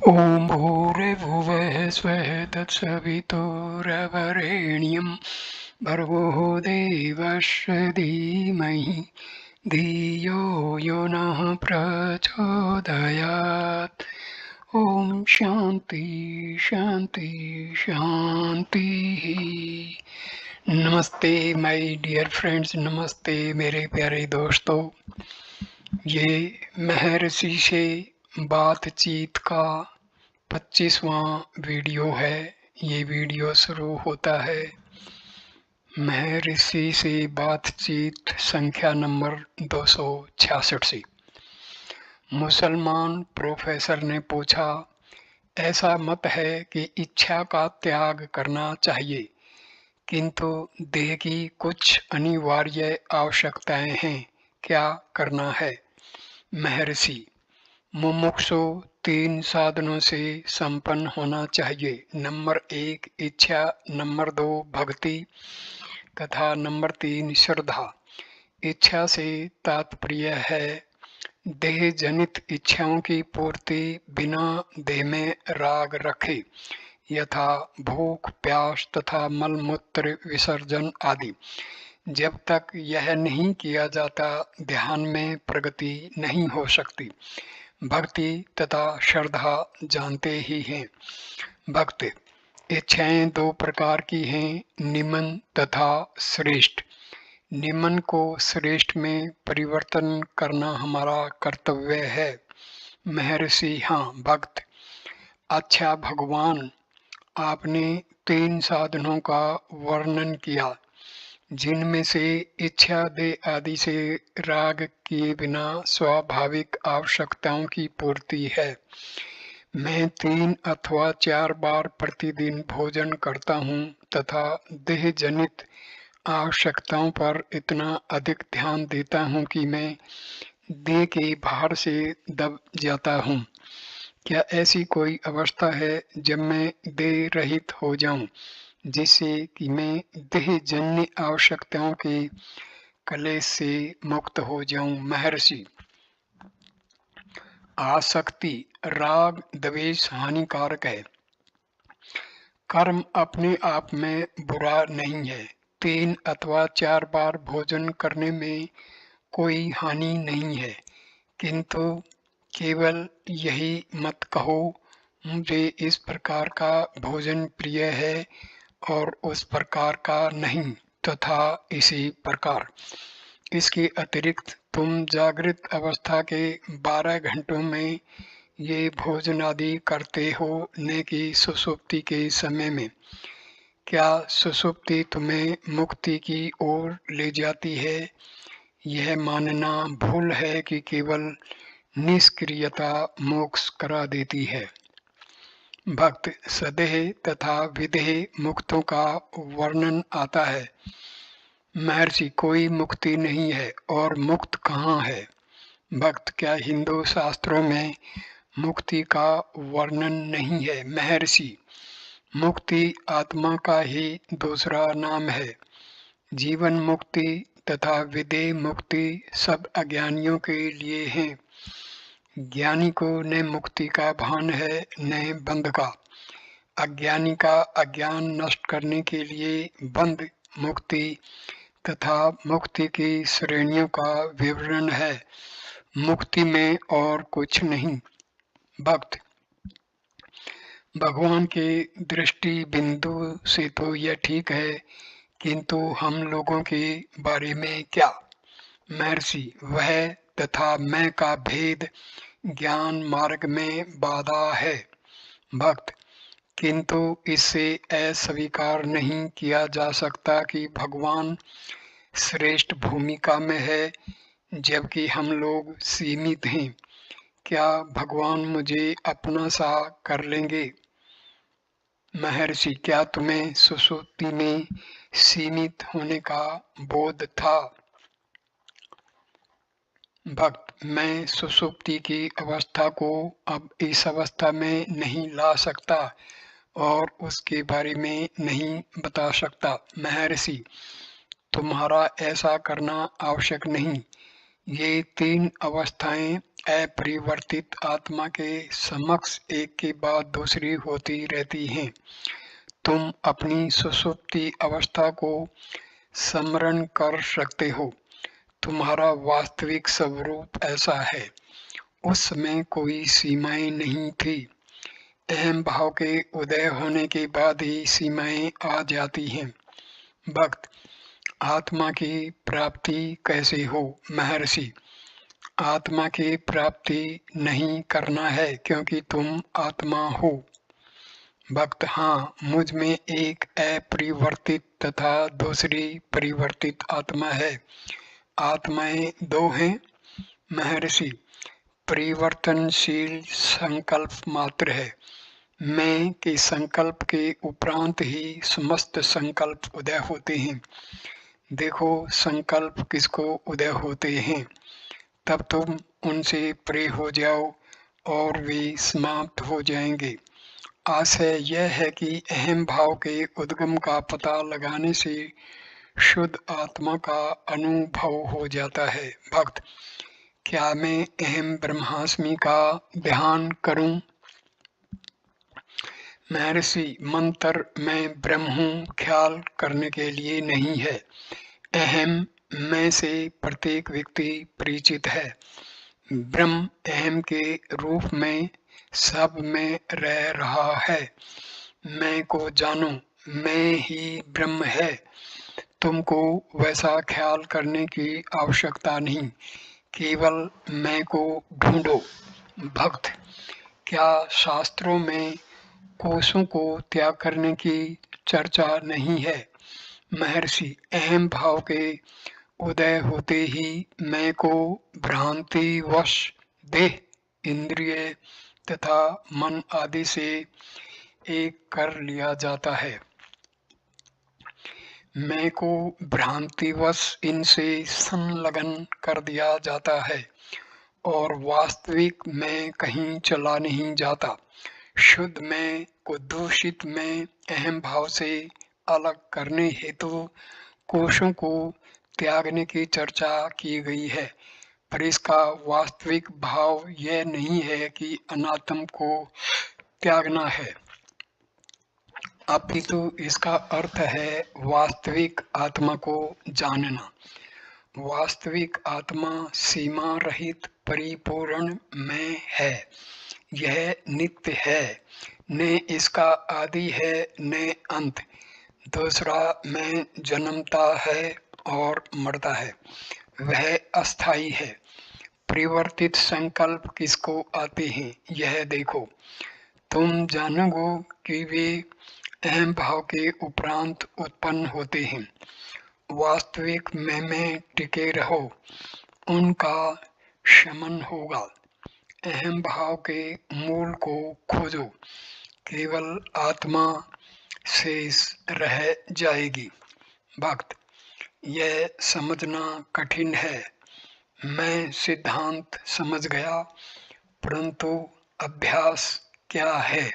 ॐ भूर्भुवः स्वः तत्सवितुर्वरेण्यं भर्गो देवस्य धीमहि धियो यो नः प्रचोदयात्। ॐ शान्ति शान्ति शान्तिः। नमस्ते माय डियर फ्रेंड्स, नमस्ते मेरे प्यारे दोस्तों। ये महर्षि से बातचीत का 25वां वीडियो है। ये वीडियो शुरू होता है महर्षि से बातचीत संख्या नंबर 266 से। मुसलमान प्रोफेसर ने पूछा, ऐसा मत है कि इच्छा का त्याग करना चाहिए, किंतु देह की कुछ अनिवार्य आवश्यकताएं हैं, क्या करना है? महर्षि, मुमुक्षु 3 साधनों से संपन्न होना चाहिए। नंबर 1 इच्छा, नंबर 2 भक्ति तथा नंबर 3 श्रद्धा। इच्छा से तात्पर्य है देह जनित इच्छाओं की पूर्ति बिना देह में राग रखे, यथा भूख, प्यास तथा मलमूत्र विसर्जन आदि। जब तक यह नहीं किया जाता, ध्यान में प्रगति नहीं हो सकती। भक्ति तथा श्रद्धा जानते ही हैं। भक्ति इच्छाएं 2 प्रकार की हैं, निमन तथा श्रेष्ठ। निमन को श्रेष्ठ में परिवर्तन करना हमारा कर्तव्य है। महर्षि, हाँ भक्त। अच्छा भगवान, आपने 3 साधनों का वर्णन किया, जिनमें से इच्छा देह आदि से राग किए बिना स्वाभाविक आवश्यकताओं की पूर्ति है। मैं 3 अथवा 4 बार प्रतिदिन भोजन करता हूँ तथा देह जनित आवश्यकताओं पर इतना अधिक ध्यान देता हूँ कि मैं देह के भार से दब जाता हूँ। क्या ऐसी कोई अवस्था है जब मैं देह रहित हो जाऊं, जिससे कि मैं देह जन्य आवश्यकताओं के कलेश से मुक्त हो जाऊं? महर्षि, आसक्ति, राग, द्वेष हानिकारक है। कर्म अपने आप में बुरा नहीं है। 3 अथवा 4 बार भोजन करने में कोई हानि नहीं है, किंतु केवल यही मत कहो, मुझे इस प्रकार का भोजन प्रिय है और उस प्रकार का नहीं, तथा इसी प्रकार। इसके अतिरिक्त तुम जागृत अवस्था के 12 घंटों में ये भोजन आदि करते हो, न कि सुषुप्ति के समय में। क्या सुषुप्ति तुम्हें मुक्ति की ओर ले जाती है? यह मानना भूल है कि केवल निष्क्रियता मोक्ष करा देती है। भक्त, सदेह तथा विदेह मुक्तों का वर्णन आता है। महर्षि, कोई मुक्ति नहीं है, और मुक्त कहाँ है? भक्त, क्या हिंदू शास्त्रों में मुक्ति का वर्णन नहीं है? महर्षि, मुक्ति आत्मा का ही दूसरा नाम है। जीवन मुक्ति तथा विदेह मुक्ति सब अज्ञानियों के लिए हैं। ज्ञानी को न मुक्ति का भान है न बंध का। अज्ञानी का अज्ञान नष्ट करने के लिए बंध, मुक्ति तथा मुक्ति की श्रेणियों का विवरण है। मुक्ति में और कुछ नहीं। भक्त, भगवान के दृष्टि बिंदु से तो यह ठीक है, किंतु हम लोगों के बारे में क्या? महर्षि, वह तथा मैं का भेद ज्ञान मार्ग में बाधा है। भक्त, किंतु इससे अस्वीकार नहीं किया जा सकता कि भगवान श्रेष्ठ भूमिका में है, जबकि हम लोग सीमित हैं। क्या भगवान मुझे अपना सा कर लेंगे? महर्षि, क्या तुम्हें सुषुप्ति में सीमित होने का बोध था? भक्त, मैं सुषुप्ति की अवस्था को अब इस अवस्था में नहीं ला सकता और उसके बारे में नहीं बता सकता। महर्षि, तुम्हारा ऐसा करना आवश्यक नहीं। ये 3 अवस्थाएं अपरिवर्तित आत्मा के समक्ष एक के बाद दूसरी होती रहती हैं। तुम अपनी सुषुप्ति अवस्था को स्मरण कर सकते हो। तुम्हारा वास्तविक स्वरूप ऐसा है। उस समय कोई सीमाएं नहीं थी। अहम भाव के उदय होने के बाद ही सीमाएं आ जाती हैं। भक्त, आत्मा की प्राप्ति कैसे हो? महर्षि, आत्मा की प्राप्ति नहीं करना है क्योंकि तुम आत्मा हो। भक्त, हाँ, मुझ में एक अपरिवर्तित तथा दूसरी परिवर्तित आत्मा है। आत्माएं दो हैं। महर्षि, परिवर्तनशील संकल्प मात्र है। मैं के संकल्प के उपरांत ही समस्त संकल्प उदय होते हैं। देखो संकल्प किसको उदय होते हैं, तब तुम उनसे परे हो जाओ और वे समाप्त हो जाएंगे। आशय यह है कि अहम भाव के उद्गम का पता लगाने से शुद्ध आत्मा का अनुभव हो जाता है। भक्त, क्या मैं अहम ब्रह्मास्मि का ध्यान करूं? महर्षि, मंत्र मैं ब्रह्म हूँ ख्याल करने के लिए नहीं है। अहम मैं से प्रत्येक व्यक्ति परिचित है। ब्रह्म अहम के रूप में सब में रह रहा है। मैं को जानो, मैं ही ब्रह्म है। तुमको वैसा ख्याल करने की आवश्यकता नहीं, केवल मैं को ढूंढो। भक्त, क्या शास्त्रों में कोशों को त्याग करने की चर्चा नहीं है? महर्षि, अहम भाव के उदय होते ही मैं को भ्रांतिवश देह, इंद्रिय तथा मन आदि से एक कर लिया जाता है। मैं को भ्रांतिवश इनसे संलग्न कर दिया जाता है और वास्तविक मैं कहीं चला नहीं जाता। शुद्ध मैं को दूषित मैं अहम भाव से अलग करने हेतु कोशों को त्यागने की चर्चा की गई है, पर इसका वास्तविक भाव यह नहीं है कि अनात्म को त्यागना है, अपितु इसका अर्थ है वास्तविक आत्मा को जानना। वास्तविक आत्मा सीमा रहित परिपूर्ण में है। यह नित्य है, न इसका आदि है न अंत। दूसरा मैं जन्मता है और मरता है, वह अस्थाई है। परिवर्तित संकल्प किसको आते हैं, यह देखो। तुम जानोगे कि वे अहम भाव के उपरांत उत्पन्न होते हैं। वास्तविक मैं में टिके रहो, उनका शमन होगा। अहम भाव के मूल को खोजो, केवल आत्मा शेष रह जाएगी। भक्त, यह समझना कठिन है। मैं सिद्धांत समझ गया, परंतु अभ्यास क्या है?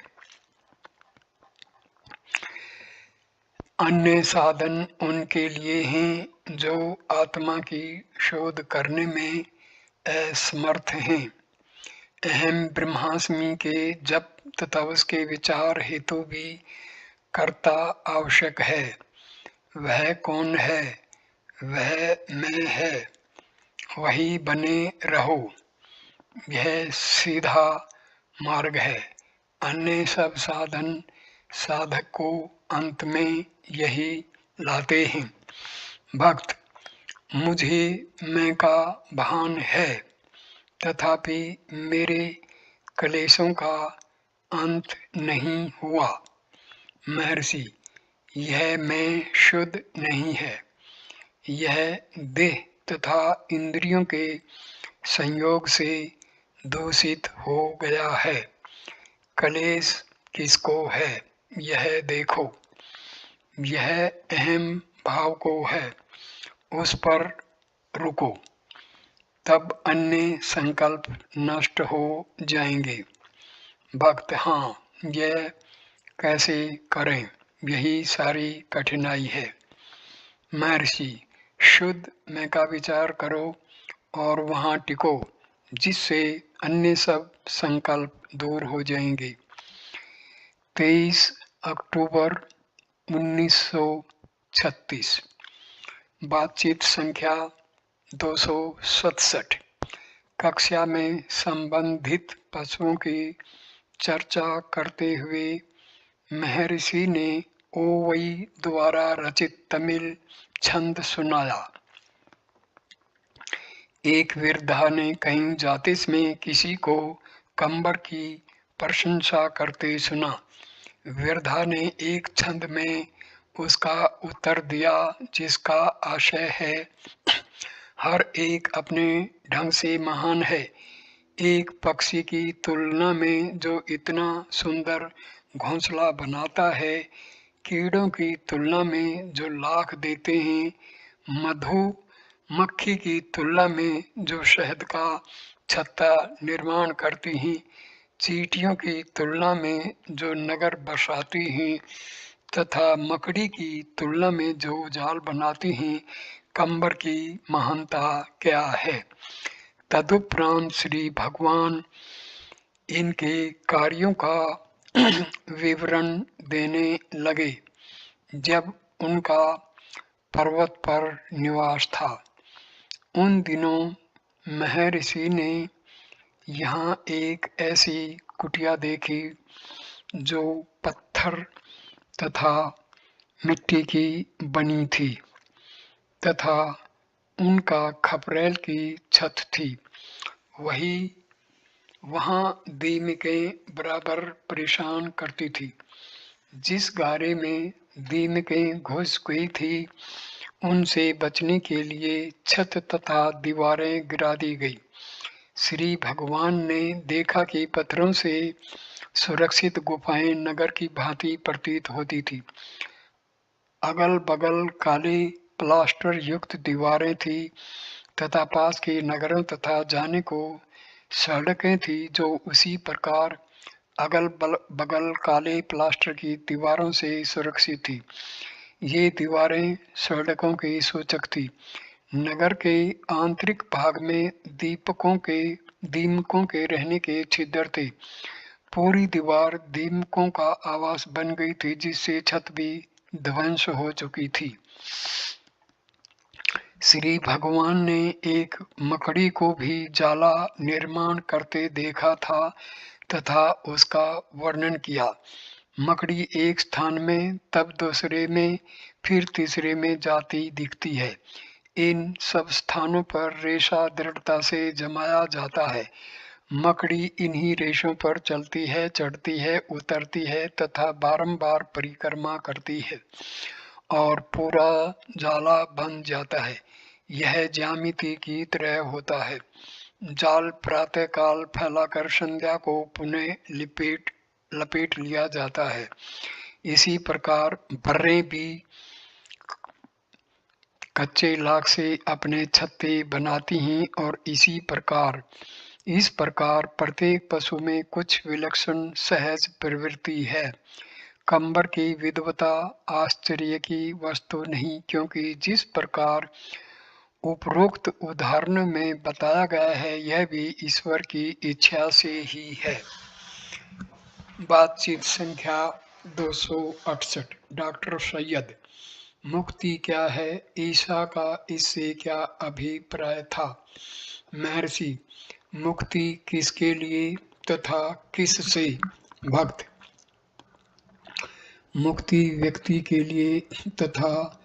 अन्य साधन उनके लिए हैं जो आत्मा की शोध करने में असमर्थ हैं। अहम ब्रह्मास्मि के जप तथा उसके विचार हेतु भी कर्ता आवश्यक है। वह कौन है? वह मैं है। वही बने रहो, यह सीधा मार्ग है। अन्य सब साधन साधक को अंत में यही लाते हैं। भक्त, मुझे मैं का भान है, तथापि मेरे क्लेशों का अंत नहीं हुआ। महर्षि, यह मैं शुद्ध नहीं है। यह देह तथा इंद्रियों के संयोग से दूषित हो गया है। क्लेश किसको है, यह देखो। यह अहम भाव को है, उस पर रुको, तब अन्य संकल्प नष्ट हो जाएंगे। भक्त, हाँ, यह कैसे करें, यही सारी कठिनाई है। महर्षि, शुद्ध मैं का विचार करो और वहाँ टिको, जिससे अन्य सब संकल्प दूर हो जाएंगे। 23 अक्टूबर 1936। बातचीत संख्या 267। कक्षा में संबंधित पशुओं की चर्चा करते हुए महर्षि ने ओवई द्वारा रचित तमिल छंद सुनाया। एक वृद्धा ने कहीं जातिस में किसी को कंबर की प्रशंसा करते सुना। वृद्धा ने एक छंद में उसका उत्तर दिया, जिसका आशय है, हर एक अपने ढंग से महान है। एक पक्षी की तुलना में जो इतना सुंदर घोंसला बनाता है, कीड़ों की तुलना में जो लाख देते हैं, मधुमक्खी की तुलना में जो शहद का छत्ता निर्माण करती हैं, चींटियों की तुलना में जो नगर बसाती हैं तथा मकड़ी की तुलना में जो जाल बनाती हैं, कंबर की महानता क्या है। तदुपरांत श्री भगवान इनके कार्यों का विवरण देने लगे। जब उनका पर्वत पर निवास था, उन दिनों महर्षि ने यहाँ एक ऐसी कुटिया देखी जो पत्थर तथा मिट्टी की बनी थी तथा उनका खपरेल की छत थी। वहाँ दीमकें बराबर परेशान करती थी। जिस गारे में दीमकें घुस गई थी, उनसे बचने के लिए छत तथा दीवारें गिरा दी गई। श्री भगवान ने देखा कि पत्थरों से सुरक्षित गुफाएं नगर की भांति प्रतीत होती थी। अगल बगल काले प्लास्टर युक्त दीवारें थी तथा पास के नगरों तथा जाने को सड़कें थी जो उसी प्रकार अगल बगल काले प्लास्टर की दीवारों से सुरक्षित थी। ये दीवारें सड़कों की सूचक थी। नगर के आंतरिक भाग में दीमकों के रहने के छिद्र थे। पूरी दीवार दीमकों का आवास बन गई थी, जिससे छत भी ध्वंस हो चुकी थी। श्री भगवान ने एक मकड़ी को भी जाला निर्माण करते देखा था तथा उसका वर्णन किया। मकड़ी एक स्थान में, तब दूसरे में, फिर तीसरे में जाती दिखती है। इन सब स्थानों पर रेशा दृढ़ता से जमाया जाता है। मकड़ी इन्हीं रेशों पर चलती है, चढ़ती है, उतरती है तथा बारंबार परिक्रमा करती है और पूरा जाला बन जाता है। यह ज्यामिति की तरह होता है। जाल प्रातःकाल फैलाकर संध्या को पुनः लपेट लिया जाता है। इसी प्रकार बर्रें भी कच्चे लाख से अपने छत्ते बनाती हैं और इस प्रकार प्रत्येक पशु में कुछ विलक्षण सहज प्रवृत्ति है। कंबर की विद्वता आश्चर्य की वस्तु नहीं, क्योंकि जिस प्रकार उपरोक्त उदाहरण में बताया गया है, यह भी ईश्वर की इच्छा से ही है। बातचीत संख्या 268। डॉक्टर सैयद, मुक्ति क्या है? ईसा का इससे क्या अभिप्राय था? महर्षि, मुक्ति किसके लिए तथा किससे? भक्त, मुक्ति व्यक्ति के लिए तथा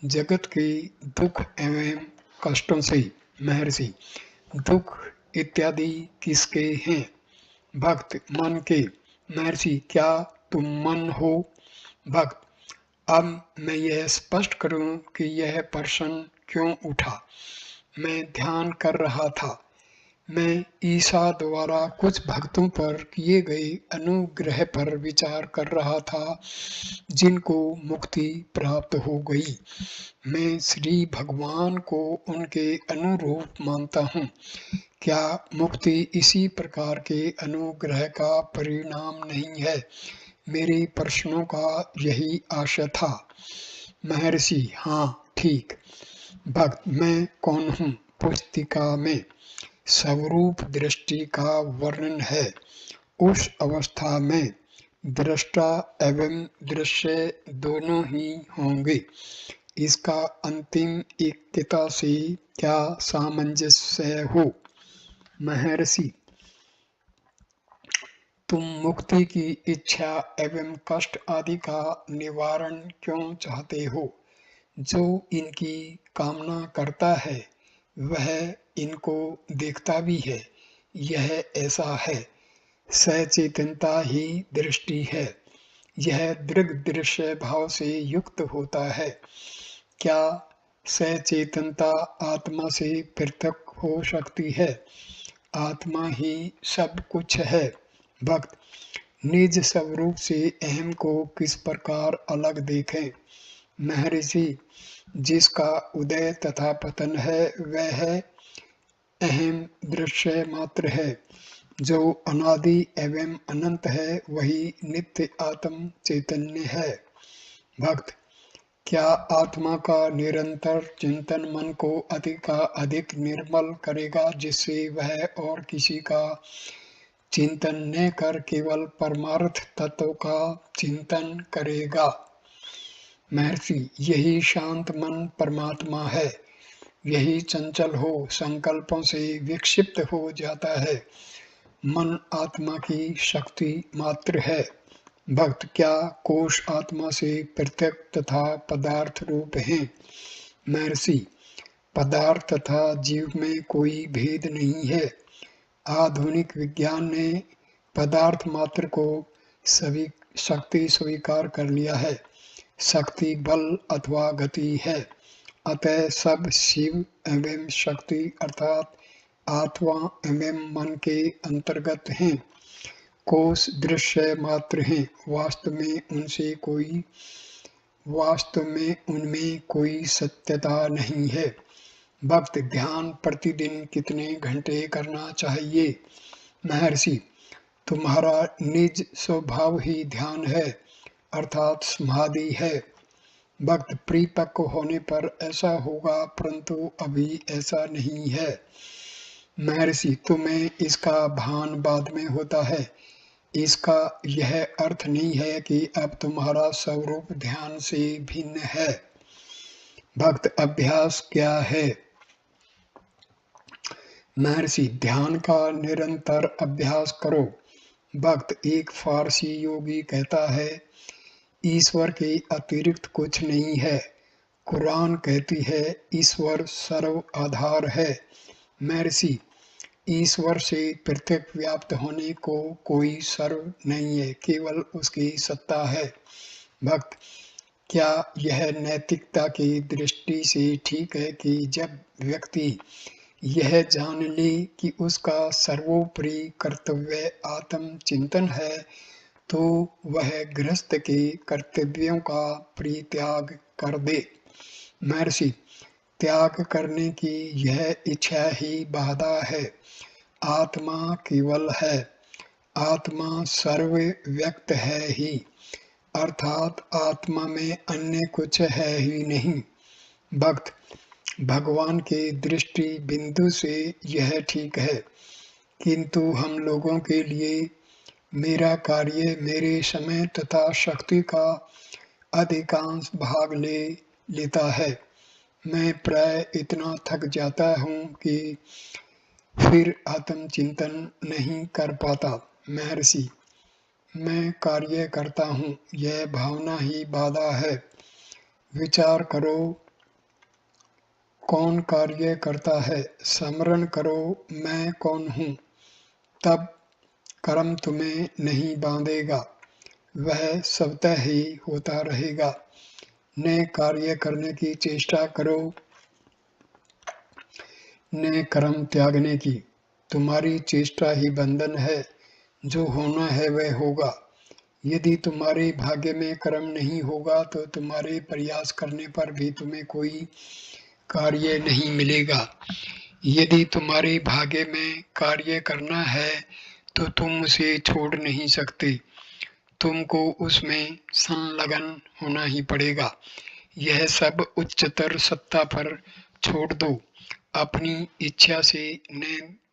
जगत के दुख एवं कष्टों से। महर्षि, दुख इत्यादि किसके हैं? भक्त, मन के। महर्षि, क्या तुम मन हो? भक्त, अब मैं यह स्पष्ट करूं कि यह प्रश्न क्यों उठा। मैं ध्यान कर रहा था। मैं ईसा द्वारा कुछ भक्तों पर किए गए अनुग्रह पर विचार कर रहा था, जिनको मुक्ति प्राप्त हो गई। मैं श्री भगवान को उनके अनुरूप मानता हूँ। क्या मुक्ति इसी प्रकार के अनुग्रह का परिणाम नहीं है? मेरे प्रश्नों का यही आशय था। महर्षि, हाँ, ठीक। भक्त, मैं कौन हूँ? पुस्तिका में स्वरूप दृष्टि का वर्णन है। उस अवस्था में दृष्टा एवं दृश्य दोनों ही होंगे। इसका अंतिम एकता से क्या सामंजस्य हो? महर्षि, तुम मुक्ति की इच्छा एवं कष्ट आदि का निवारण क्यों चाहते हो? जो इनकी कामना करता है वह इनको देखता भी है। यह ऐसा है। सचेतनता ही दृष्टि है। यह दृग दृश्य भाव से युक्त होता है। क्या सचेतनता आत्मा से पृथक हो सकती है? आत्मा ही सब कुछ है। भक्त, निज स्वरूप से अहम को किस प्रकार अलग देखें? महर्षि, जिसका उदय तथा पतन है वह अहम दृश्य मात्र है। जो अनादि एवं अनंत है वही नित्य आत्म चैतन्य है। भक्त, क्या आत्मा का निरंतर चिंतन मन को अधिक का अधिक निर्मल करेगा, जिससे वह और किसी का चिंतन न कर केवल परमार्थ तत्व का चिंतन करेगा? महर्षि, यही शांत मन परमात्मा है। यही चंचल हो संकल्पों से विक्षिप्त हो जाता है। मन आत्मा की शक्ति मात्र है। भक्त, क्या कोश आत्मा से पृथक तथा पदार्थ रूप हैं? महर्षि, पदार्थ तथा जीव में कोई भेद नहीं है। आधुनिक विज्ञान ने पदार्थ मात्र को सभी शक्ति स्वीकार कर लिया है। शक्ति बल अथवा गति है। अतः सब शिव एवं शक्ति अर्थात आत्मा एवं मन के अंतर्गत हैं। कोश दृश्य मात्र हैं। वास्तव में उनमें कोई सत्यता नहीं है। भक्त, ध्यान प्रतिदिन कितने घंटे करना चाहिए? महर्षि, तुम्हारा निज स्वभाव ही ध्यान है अर्थात समाधि है। भक्त, परिपक्व होने पर ऐसा होगा, परंतु अभी ऐसा नहीं है। महर्षि, तुम्हें इसका भान बाद में होता है। इसका यह अर्थ नहीं है कि अब तुम्हारा स्वरूप ध्यान से भिन्न है। भक्त, अभ्यास क्या है? महर्षि, ध्यान का निरंतर अभ्यास करो। भक्त, एक फारसी योगी कहता है, ईश्वर के अतिरिक्त कुछ नहीं है। कुरान कहती है ईश्वर सर्व आधार है। महर्षि, ईश्वर से पृथक व्याप्त होने को कोई सर्व नहीं है, केवल उसकी सत्ता है। भक्त, क्या यह नैतिकता की दृष्टि से ठीक है कि जब व्यक्ति यह जान ले कि उसका सर्वोपरि कर्तव्य आत्म चिंतन है, तो वह गृहस्थ के कर्तव्यों का परित्याग कर दे? महर्षि, त्याग करने की यह इच्छा ही बाधा है। आत्मा केवल है। आत्मा सर्वव्यक्त है ही, अर्थात आत्मा में अन्य कुछ है ही नहीं। भक्त, भगवान के दृष्टि बिंदु से यह ठीक है, किंतु हम लोगों के लिए मेरा कार्य मेरे समय तथा शक्ति का अधिकांश भाग ले लेता है। मैं प्राय इतना थक जाता हूँ कि फिर आत्मचिंतन नहीं कर पाता। महर्षि, मैं कार्य करता हूँ, यह भावना ही बाधा है। विचार करो, कौन कार्य करता है? स्मरण करो, मैं कौन हूँ। तब कर्म तुम्हें नहीं बांधेगा, वह स्वतः ही होता रहेगा। न कार्य करने की चेष्टा करो, न कर्म त्यागने की। तुम्हारी चेष्टा ही बंधन है। जो होना है वह होगा। यदि तुम्हारे भाग्य में कर्म नहीं होगा तो तुम्हारे प्रयास करने पर भी तुम्हें कोई कार्य नहीं मिलेगा। यदि तुम्हारे भाग्य में कार्य करना है तो तुम उसे छोड़ नहीं सकते। तुमको उसमें संलग्न होना ही पड़ेगा। यह सब उच्चतर सत्ता पर छोड़ दो। अपनी इच्छा से न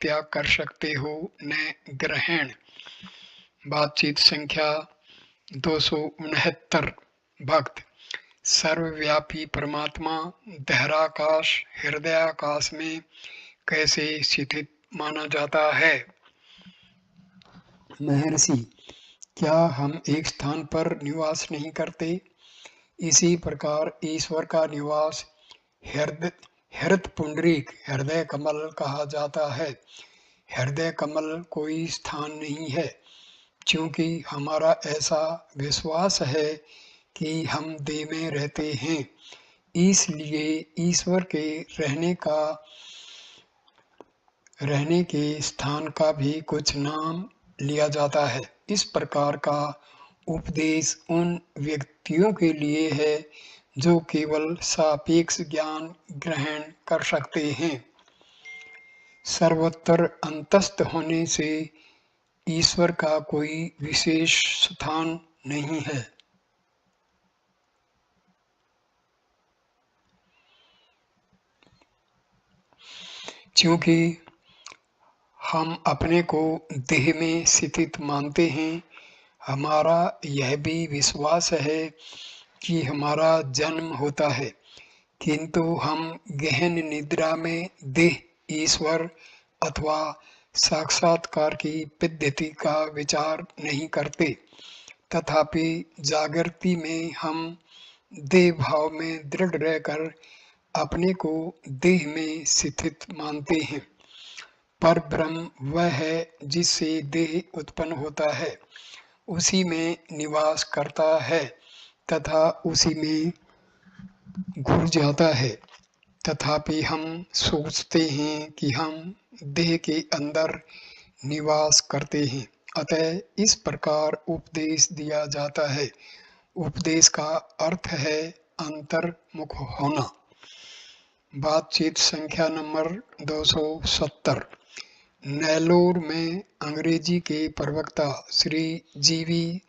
त्याग कर सकते हो न ग्रहण। बातचीत संख्या 269। भक्त सर्वव्यापी परमात्मा दहराकाश हृदयाकाश में कैसे स्थित माना जाता है? महर्षि, क्या हम एक स्थान पर निवास नहीं करते? इसी प्रकार ईश्वर का निवास हृदय पुंडरीक हृदय कमल कहा जाता है। हृदय कमल कोई स्थान नहीं है, क्योंकि हमारा ऐसा विश्वास है कि हम देह में रहते हैं, इसलिए ईश्वर के रहने के स्थान का भी कुछ नाम लिया जाता है। इस प्रकार का उपदेश उन व्यक्तियों के लिए है जो केवल सापेक्ष ज्ञान ग्रहण कर सकते हैं। सर्वत्र अंतस्थ होने से ईश्वर का कोई विशेष स्थान नहीं है। क्योंकि हम अपने को देह में स्थित मानते हैं, हमारा यह भी विश्वास है कि हमारा जन्म होता है, किंतु हम गहन निद्रा में देह, ईश्वर अथवा साक्षात्कार की पद्धति का विचार नहीं करते। तथापि जागृति में हम देह भाव में दृढ़ रहकर अपने को देह में स्थित मानते हैं। पर ब्रह्म वह है जिससे देह उत्पन्न होता है, उसी में निवास करता है तथा उसी में घुस जाता है। तथापि हम सोचते हैं कि हम देह के अंदर निवास करते हैं, अतः इस प्रकार उपदेश दिया जाता है। उपदेश का अर्थ है अंतर्मुख होना। बातचीत संख्या नंबर 270। नेल्लोर में अंग्रेजी के प्रवक्ता श्री जीवी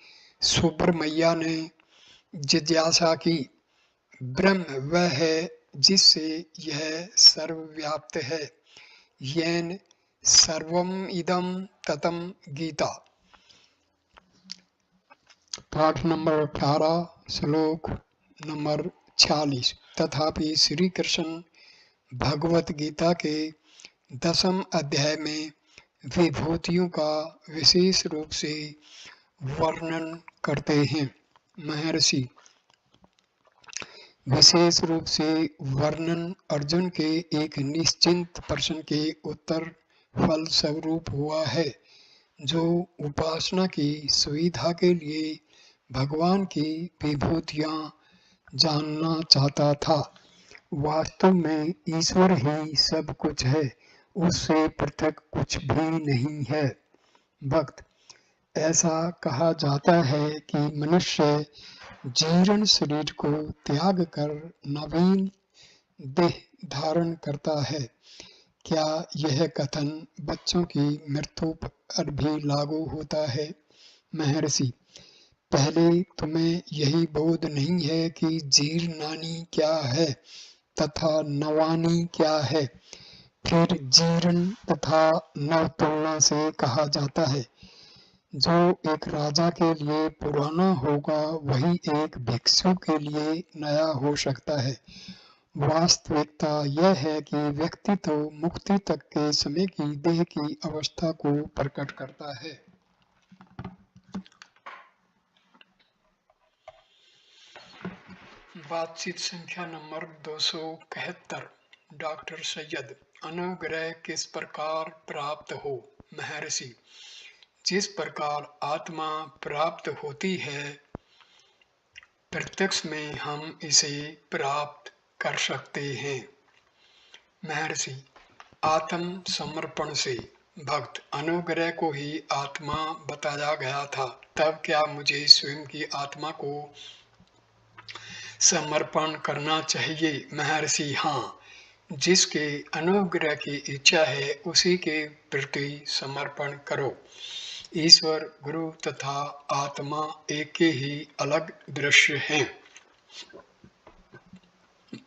सुब्रमैया ने जिज्ञासा की, ब्रह्म वह है जिससे यह सर्वव्याप्त है। येन सर्वम इदम ततम गीता। पाठ नंबर 18, श्लोक नंबर 46। तथापि श्री कृष्ण भगवत गीता के 10वें अध्याय में विभूतियों का विशेष रूप से वर्णन करते हैं। महर्षि, विशेष रूप से वर्णन अर्जुन के एक निश्चित प्रश्न के उत्तर फल स्वरूप हुआ है, जो उपासना की सुविधा के लिए भगवान की विभूतियां जानना चाहता था। वास्तव में ईश्वर ही सब कुछ है, उससे पृथक कुछ भी नहीं है। भक्त, ऐसा कहा जाता है कि मनुष्य जीर्ण शरीर को त्याग कर नवीन देह धारण करता है। क्या यह कथन बच्चों की मृत्यु पर भी लागू होता है? महर्षि, पहले तुम्हें यही बोध नहीं है कि जीर्णानि क्या है तथा नवानि क्या है। फिर जीर्ण तथा नव तुलना से कहा जाता है। जो एक राजा के लिए पुराना होगा वही एक भिक्षु के लिए नया हो सकता है। वास्तविकता यह है कि व्यक्ति तो मुक्ति तक के समय की देह की अवस्था को प्रकट करता है। बातचीत संख्या नंबर 271। डॉक्टर सैयद, अनुग्रह किस प्रकार प्राप्त हो? महर्षि, जिस प्रकार आत्मा प्राप्त होती है प्रत्यक्ष में हम इसे प्राप्त कर सकते हैं। महर्षि, आत्म समर्पण से। भक्त, अनुग्रह को ही आत्मा बताया गया था, तब क्या मुझे स्वयं की आत्मा को समर्पण करना चाहिए? महर्षि, हाँ, जिसके अनुग्रह की इच्छा है उसी के प्रति समर्पण करो। ईश्वर, गुरु तथा आत्मा एक के ही अलग दृश्य हैं।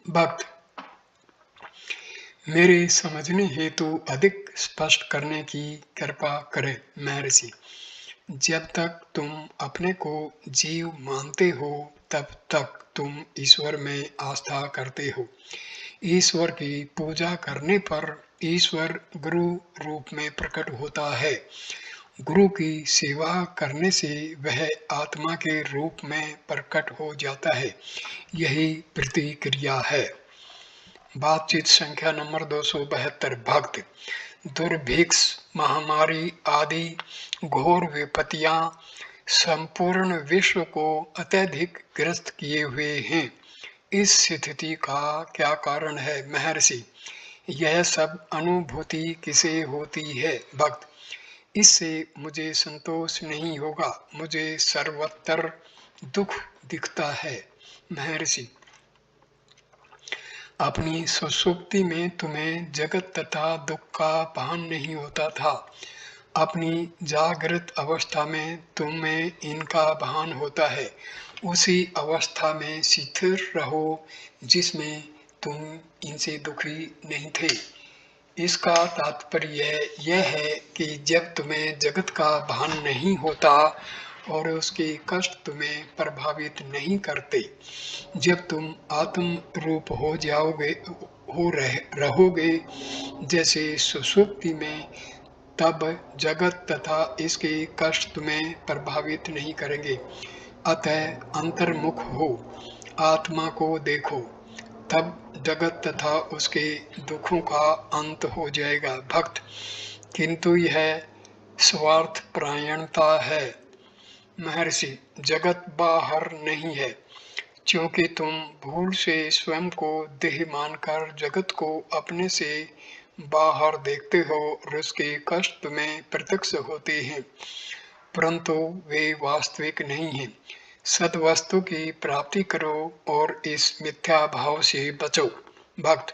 भक्त, मेरे समझने हेतु अधिक स्पष्ट करने की कृपा करें। महर्षि, जब तक तुम अपने को जीव मानते हो, तब तक तुम ईश्वर में आस्था करते हो। ईश्वर की पूजा करने पर ईश्वर गुरु रूप में प्रकट होता है। गुरु की सेवा करने से वह आत्मा के रूप में प्रकट हो जाता है। यही प्रतिक्रिया है। बातचीत संख्या नंबर 272। भक्त, दुर्भिक्ष, महामारी आदि घोर विपत्तियां संपूर्ण विश्व को अत्यधिक ग्रस्त किए हुए हैं। इस स्थिति का क्या कारण है? महर्षि, यह सब अनुभूति किसे होती है? भक्त, इससे मुझे संतोष नहीं होगा, मुझे सर्वत्र दुख दिखता है। महर्षि, अपनी सुषुप्ति में तुम्हें जगत तथा दुख का भान नहीं होता था। अपनी जागृत अवस्था में तुम्हें इनका भान होता है। उसी अवस्था में स्थिर रहो जिसमें तुम इनसे दुखी नहीं थे। इसका तात्पर्य यह है कि जब तुम्हें जगत का भान नहीं होता और उसके कष्ट तुम्हें प्रभावित नहीं करते, जब तुम आत्म रूप हो जाओगे, रहोगे जैसे सुषुप्ति में, तब जगत तथा इसके कष्ट तुम्हें प्रभावित नहीं करेंगे। अतः अंतर्मुख हो, आत्मा को देखो, तब जगत तथा उसके दुखों का अंत हो जाएगा। भक्त, किंतु यह स्वार्थ परायणता है। महर्षि, जगत बाहर नहीं है, क्योंकि तुम भूल से स्वयं को देह मानकर जगत को अपने से बाहर देखते हो और उसके कष्ट में प्रत्यक्ष होते हैं, परंतु वे वास्तविक नहीं हैं। सद्वस्तु की प्राप्ति करो और इस मिथ्या भाव से बचो। भक्त,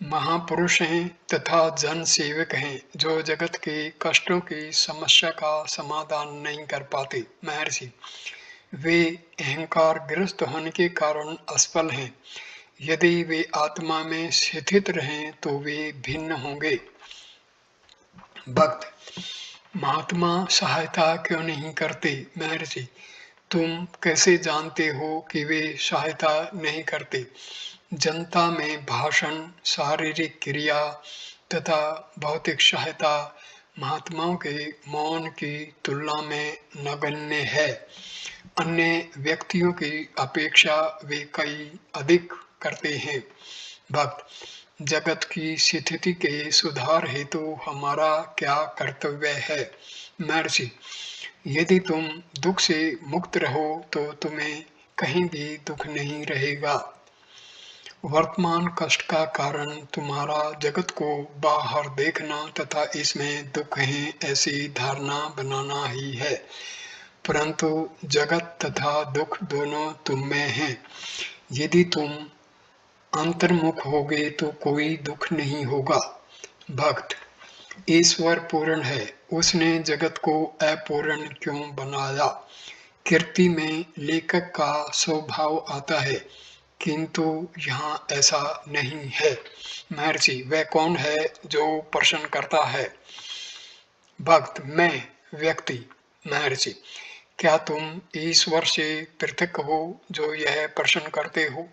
महापुरुष हैं तथा जन सेवक हैं जो जगत के कष्टों की समस्या का समाधान नहीं कर पाते। महर्षि, वे अहंकार ग्रस्त होने के कारण असफल हैं। यदि वे आत्मा में स्थित रहें तो वे भिन्न होंगे। भक्त, महात्मा सहायता क्यों नहीं करते? महर्षि, तुम कैसे जानते हो कि वे सहायता नहीं करते? जनता में भाषण, शारीरिक क्रिया तथा भौतिक सहायता महात्माओं के मौन की तुलना में नगण्य है। अन्य व्यक्तियों की अपेक्षा वे कई अधिक करते हैं। भक्त, जगत की स्थिति के सुधार हेतु हमारा क्या कर्तव्य है? महर्षि, यदि तुम दुख से मुक्त रहो तो तुम्हें कहीं भी दुख नहीं रहेगा। वर्तमान कष्ट का कारण तुम्हारा जगत को बाहर देखना तथा इसमें दुख है ऐसी धारणा बनाना ही है, परंतु जगत तथा दुख दोनों तुम में हैं। यदि तुम अंतर्मुख होगे तो कोई दुख नहीं होगा। भक्त, ईश्वर पूर्ण है, उसने जगत को अपूर्ण क्यों बनाया? कृति में लेखक का स्वभाव आता है, किंतु यहाँ ऐसा नहीं है। महर्षि, वह कौन है जो प्रश्न करता है? भक्त, मैं, व्यक्ति। महर्षि, क्या तुम ईश्वर से पृथक हो जो यह प्रश्न करते हो?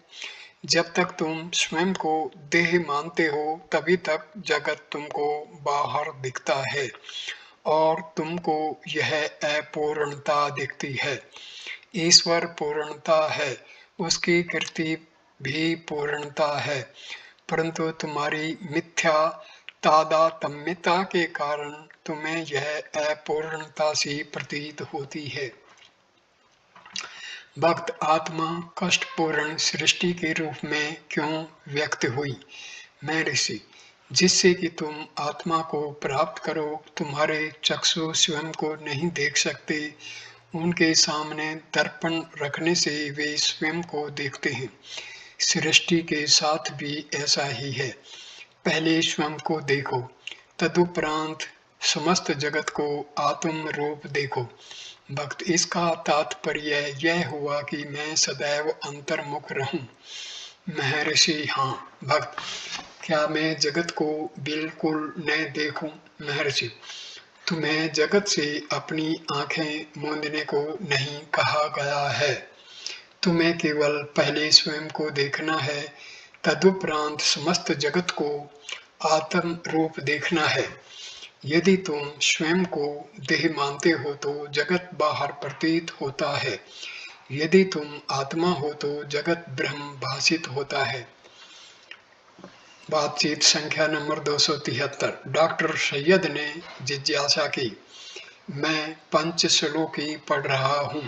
जब तक तुम स्वयं को देह मानते हो तभी तक जगत तुमको बाहर दिखता है और तुमको यह अपूर्णता दिखती है। ईश्वर पूर्णता है, उसकी कृति भी पूर्णता है, परंतु तुम्हारी मिथ्या तादात्म्यता के कारण तुम्हें यह अपूर्णता सी प्रतीत होती है। भक्त, आत्मा कष्टपूर्ण सृष्टि के रूप में क्यों व्यक्त हुई? महर्षि, जिससे कि तुम आत्मा को प्राप्त करो। तुम्हारे चक्षु स्वयं को नहीं देख सकते, उनके सामने दर्पण रखने से वे स्वयं को देखते हैं। सृष्टि के साथ भी ऐसा ही है। पहले स्वयं को देखो, तदुपरांत समस्त जगत को आत्म रूप देखो। भक्त, इसका तात्पर्य यह हुआ कि मैं सदैव अंतर्मुख रहूं। महर्षि, हाँ। भक्त, क्या मैं जगत को बिल्कुल न देखूं? महर्षि, तुम्हें जगत से अपनी आंखें मूंदने को नहीं कहा गया है। तुम्हें केवल पहले स्वयं को देखना है, तदुपरांत समस्त जगत को आत्म रूप देखना है। यदि तुम स्वयं को देह मानते हो तो जगत बाहर प्रतीत होता है, यदि तुम आत्मा हो तो जगत ब्रह्म भासित होता है। बातचीत संख्या नंबर 273। डॉक्टर सैयद ने जिज्ञासा की, मैं पंचश्लोकी पढ़ रहा हूँ,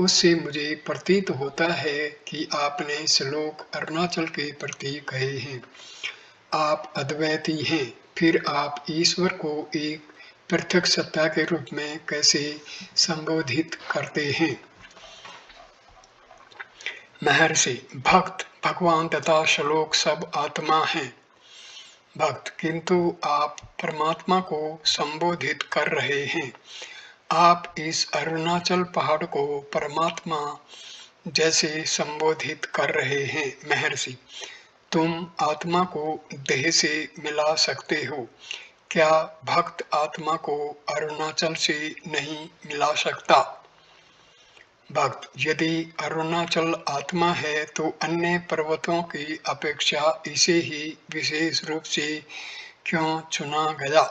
उससे मुझे प्रतीत होता है कि आपने श्लोक अरुणाचल के प्रति कहे हैं। आप अद्वैती हैं, फिर आप ईश्वर को एक पृथक सत्ता के रूप में कैसे संबोधित करते हैं? महर्षि, भक्त भगवान तथा श्लोक सब आत्मा हैं। भक्त, किंतु आप परमात्मा को संबोधित कर रहे हैं। आप इस अरुणाचल पहाड़ को परमात्मा जैसे संबोधित कर रहे हैं। महर्षि, तुम आत्मा को देह से मिला सकते हो, क्या भक्त आत्मा को अरुणाचल से नहीं मिला सकता? भक्त, यदि अरुणाचल आत्मा है तो अन्य पर्वतों की अपेक्षा इसे ही विशेष रूप से क्यों चुना गया?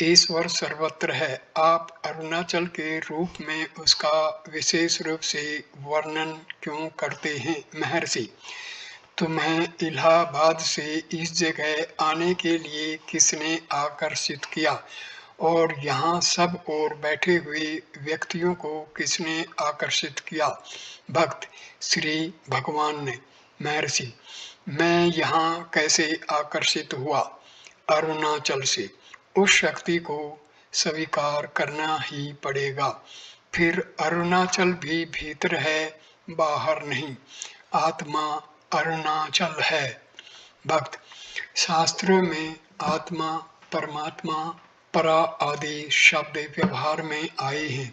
ईश्वर सर्वत्र है, आप अरुणाचल के रूप में उसका विशेष रूप से वर्णन क्यों करते हैं? महर्षि, तुम्हें इलाहाबाद से इस जगह आने के लिए किसने आकर्षित किया और यहाँ सब और बैठे हुए व्यक्तियों को किसने आकर्षित किया? भक्त, श्री भगवान ने। महर्षि, मैं यहाँ कैसे आकर्षित हुआ? अरुणाचल से। उस शक्ति को स्वीकार करना ही पड़ेगा। फिर अरुणाचल भी भीतर है, बाहर नहीं। आत्मा अरुणाचल है। भक्त, शास्त्रों में आत्मा, परमात्मा, परा आदि शब्द व्यवहार में आए हैं,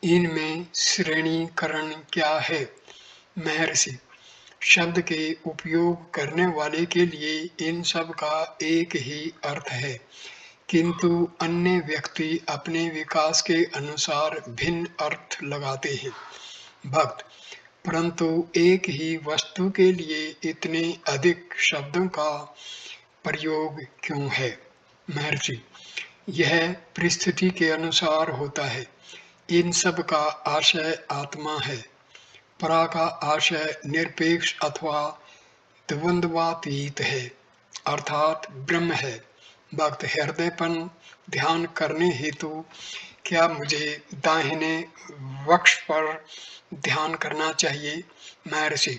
इनमें श्रेणीकरण क्या है? महर्षि, शब्द के उपयोग करने वाले के लिए इन सब का एक ही अर्थ है, किंतु अन्य व्यक्ति अपने विकास के अनुसार भिन्न अर्थ लगाते हैं। भक्त, परंतु एक ही वस्तु के लिए इतने अधिक शब्दों का प्रयोग क्यों है? महर्षि, यह परिस्थिति के अनुसार होता है। इन सब का आशय आत्मा है। परा का आशय निरपेक्ष अथवा द्वंद्वातीत है, अर्थात ब्रह्म है। भक्त, हृदयपन ध्यान करने हेतु क्या मुझे दाहिने वक्ष पर ध्यान करना चाहिए? महर्षि,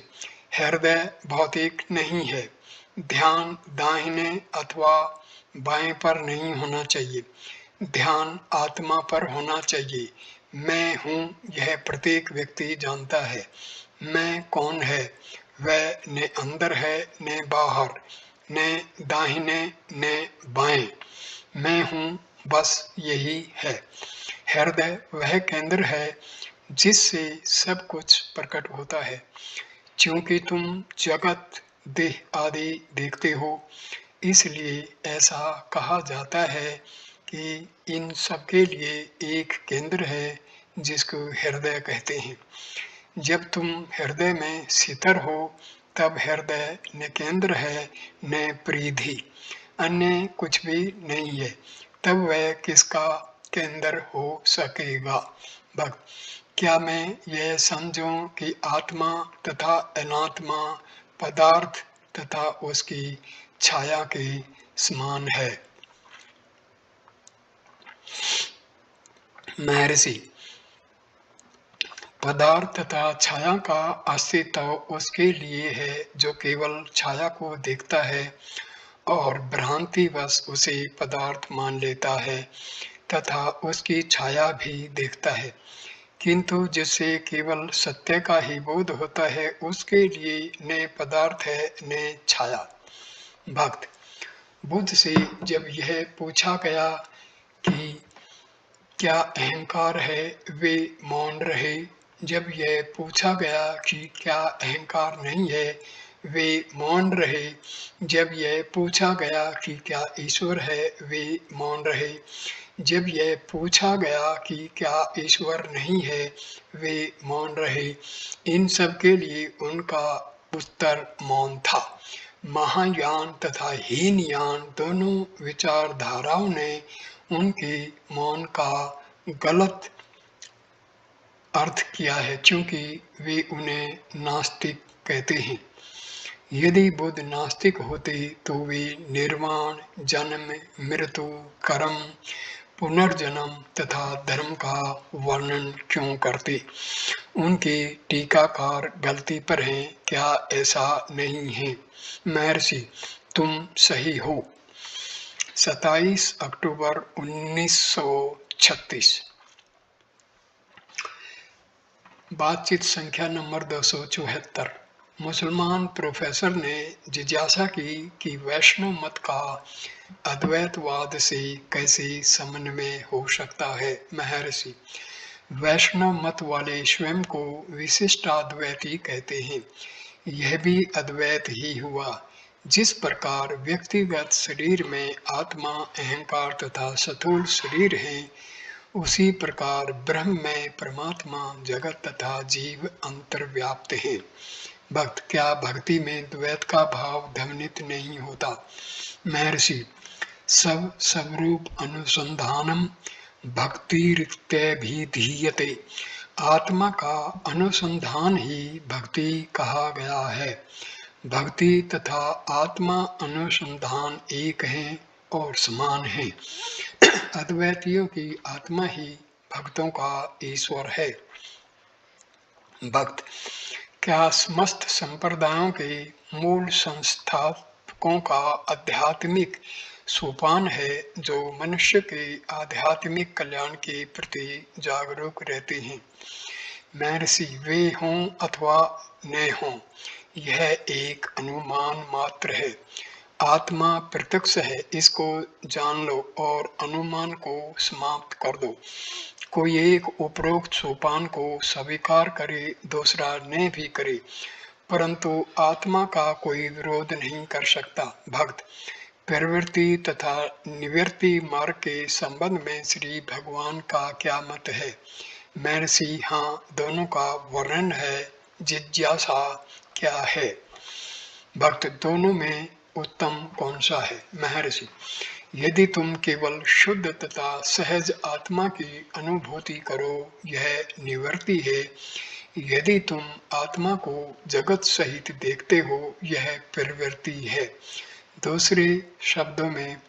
हृदय भौतिक नहीं है, ध्यान दाहिने अथवा बाएं पर नहीं होना चाहिए, ध्यान आत्मा पर होना चाहिए। मैं हूँ यह प्रत्येक व्यक्ति जानता है। मैं कौन है? वह न अंदर है न बाहर, न दाहिने न बाएं। मैं हूँ, बस यही है। हृदय वह केंद्र है जिससे सब कुछ प्रकट होता है। क्योंकि तुम जगत, देह आदि देखते हो, इसलिए ऐसा कहा जाता है कि इन सब के लिए एक केंद्र है जिसको हृदय कहते हैं। जब तुम हृदय में स्थिर हो तब हृदय न केंद्र है न परिधि, अन्य कुछ भी नहीं है, तब वह किसका केंद्र हो सकेगा? भक्त, क्या मैं यह समझूं कि आत्मा तथा अनात्मा पदार्थ तथा उसकी छाया के समान है? महर्षि, पदार्थ तथा छाया का अस्तित्व उसके लिए है जो केवल छाया को देखता है और भ्रांतिवश उसे पदार्थ मान लेता है तथा उसकी छाया भी देखता है, किंतु जिससे केवल सत्य का ही बोध होता है उसके लिए न पदार्थ है न छाया। भक्त, बुद्ध से जब यह पूछा गया कि क्या अहंकार है, वे मौन रहे। जब यह पूछा गया कि क्या अहंकार नहीं है, वे मौन रहे। जब यह पूछा गया कि क्या ईश्वर है, वे मौन रहे। जब यह पूछा गया कि क्या ईश्वर नहीं है, वे मौन रहे। इन सब के लिए उनका उत्तर मौन था। महायान तथा हीनयान दोनों विचारधाराओं ने उनके मौन का गलत अर्थ किया है, क्योंकि वे उन्हें नास्तिक कहते हैं। यदि बुद्ध नास्तिक होते तो वे निर्वाण, जन्म, मृत्यु, कर्म, पुनर्जन्म तथा धर्म का वर्णन क्यों करते? उनके टीकाकार गलती पर हैं, क्या ऐसा नहीं है? महर्षि, तुम सही हो। 27 अक्टूबर 1936। बातचीत संख्या नंबर 274। मुसलमान प्रोफेसर ने जिज्ञासा की कि वैष्णव मत का अद्वैतवाद से कैसे समन्वय हो सकता है? महर्षि, वैष्णव मत वाले स्वयं को विशिष्टाद्वैती कहते हैं। यह भी अद्वैत ही हुआ। जिस प्रकार व्यक्तिगत शरीर में आत्मा, अहंकार तथा स्थूल शरीर हैं, उसी प्रकार ब्रह्म में परमात्मा, जगत तथा जीव अंतर्व्याप्त हैं। भक्त, क्या भक्ति में द्वैत का भाव ध्वनित नहीं होता? महर्षि, सब स्वरूप अनुसंधानम भक्तिरित्यभिधीयते। आत्मा का अनुसंधान ही भक्ति कहा गया है। भक्ति तथा आत्मा अनुसंधान एक हैं और समान हैं। अद्वैतियों की आत्मा ही भक्तों का ईश्वर है। भक्त, क्या समस्त संप्रदायों के मूल संस्थापकों का आध्यात्मिक सोपान है जो मनुष्य के आध्यात्मिक कल्याण के प्रति जागरूक रहते हैं? महर्षि, वे हों अथवा न हों, यह एक अनुमान मात्र है। आत्मा प्रत्यक्ष है, इसको जान लो और अनुमान को समाप्त कर दो। कोई एक उपरोक्त सोपान को स्वीकार करे, दूसरा न भी करे, परंतु आत्मा का कोई विरोध नहीं कर सकता। भक्त, प्रवृत्ति तथा निवृत्ति मार्ग के संबंध में श्री भगवान का क्या मत है? महर्षि, हाँ, दोनों का वर्णन है। जिज्ञासा क्या है? भक्त, दोनों में उत्तम कौन सा है? महर्षि, यदि तुम केवल शुद्ध तथा सहज आत्मा की अनुभूति करो, यह निवृत्ति है। यदि तुम आत्मा को जगत सहित देखते हो, यह प्रवृत्ति है। दूसरे शब्दों में,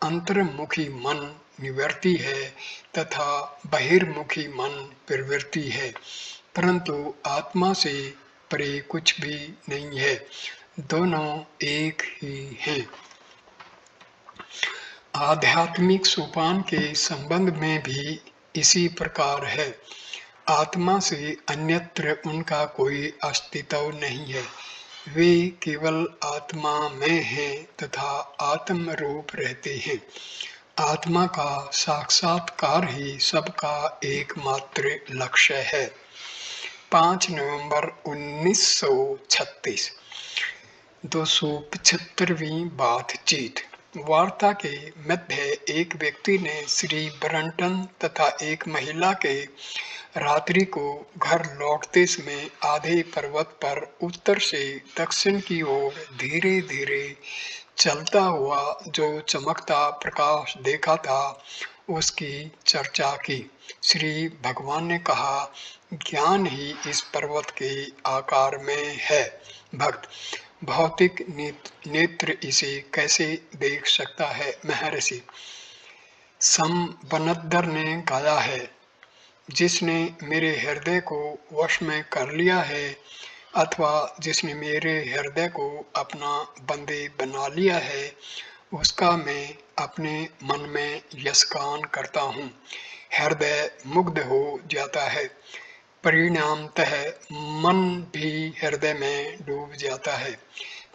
अंतर्मुखी मन निवृत्ति है तथा बहिर्मुखी मन प्रवृत्ति है, परंतु आत्मा से परे कुछ भी नहीं है। दोनों एक ही हैं। आध्यात्मिक सोपान के संबंध में भी इसी प्रकार है। आत्मा से अन्यत्र उनका कोई अस्तित्व नहीं है। वे केवल आत्मा में हैं तथा आत्म रूप रहते हैं। आत्मा का साक्षात्कार ही सबका एकमात्र लक्ष्य है। 5 नवंबर 1936। 275वीं बातचीत। वार्ता के मध्य एक व्यक्ति ने श्री ब्रंटन तथा एक महिला के रात्रि को घर लौटते समय आधे पर्वत पर उत्तर से दक्षिण की ओर धीरे धीरे चलता हुआ जो चमकता प्रकाश देखा था, उसकी चर्चा की। श्री भगवान ने कहा, ज्ञान ही इस पर्वत के आकार में है। भक्त, भौतिक नेत्र इसे कैसे देख सकता है? महर्षि, संबनद्दर ने गाया है, जिसने मेरे हृदय को वश में कर लिया है अथवा जिसने मेरे हृदय को अपना बंदे बना लिया है, उसका मैं अपने मन में यशगान करता हूँ। हृदय मुग्ध हो जाता है, परिणामतः मन भी हृदय में डूब जाता है,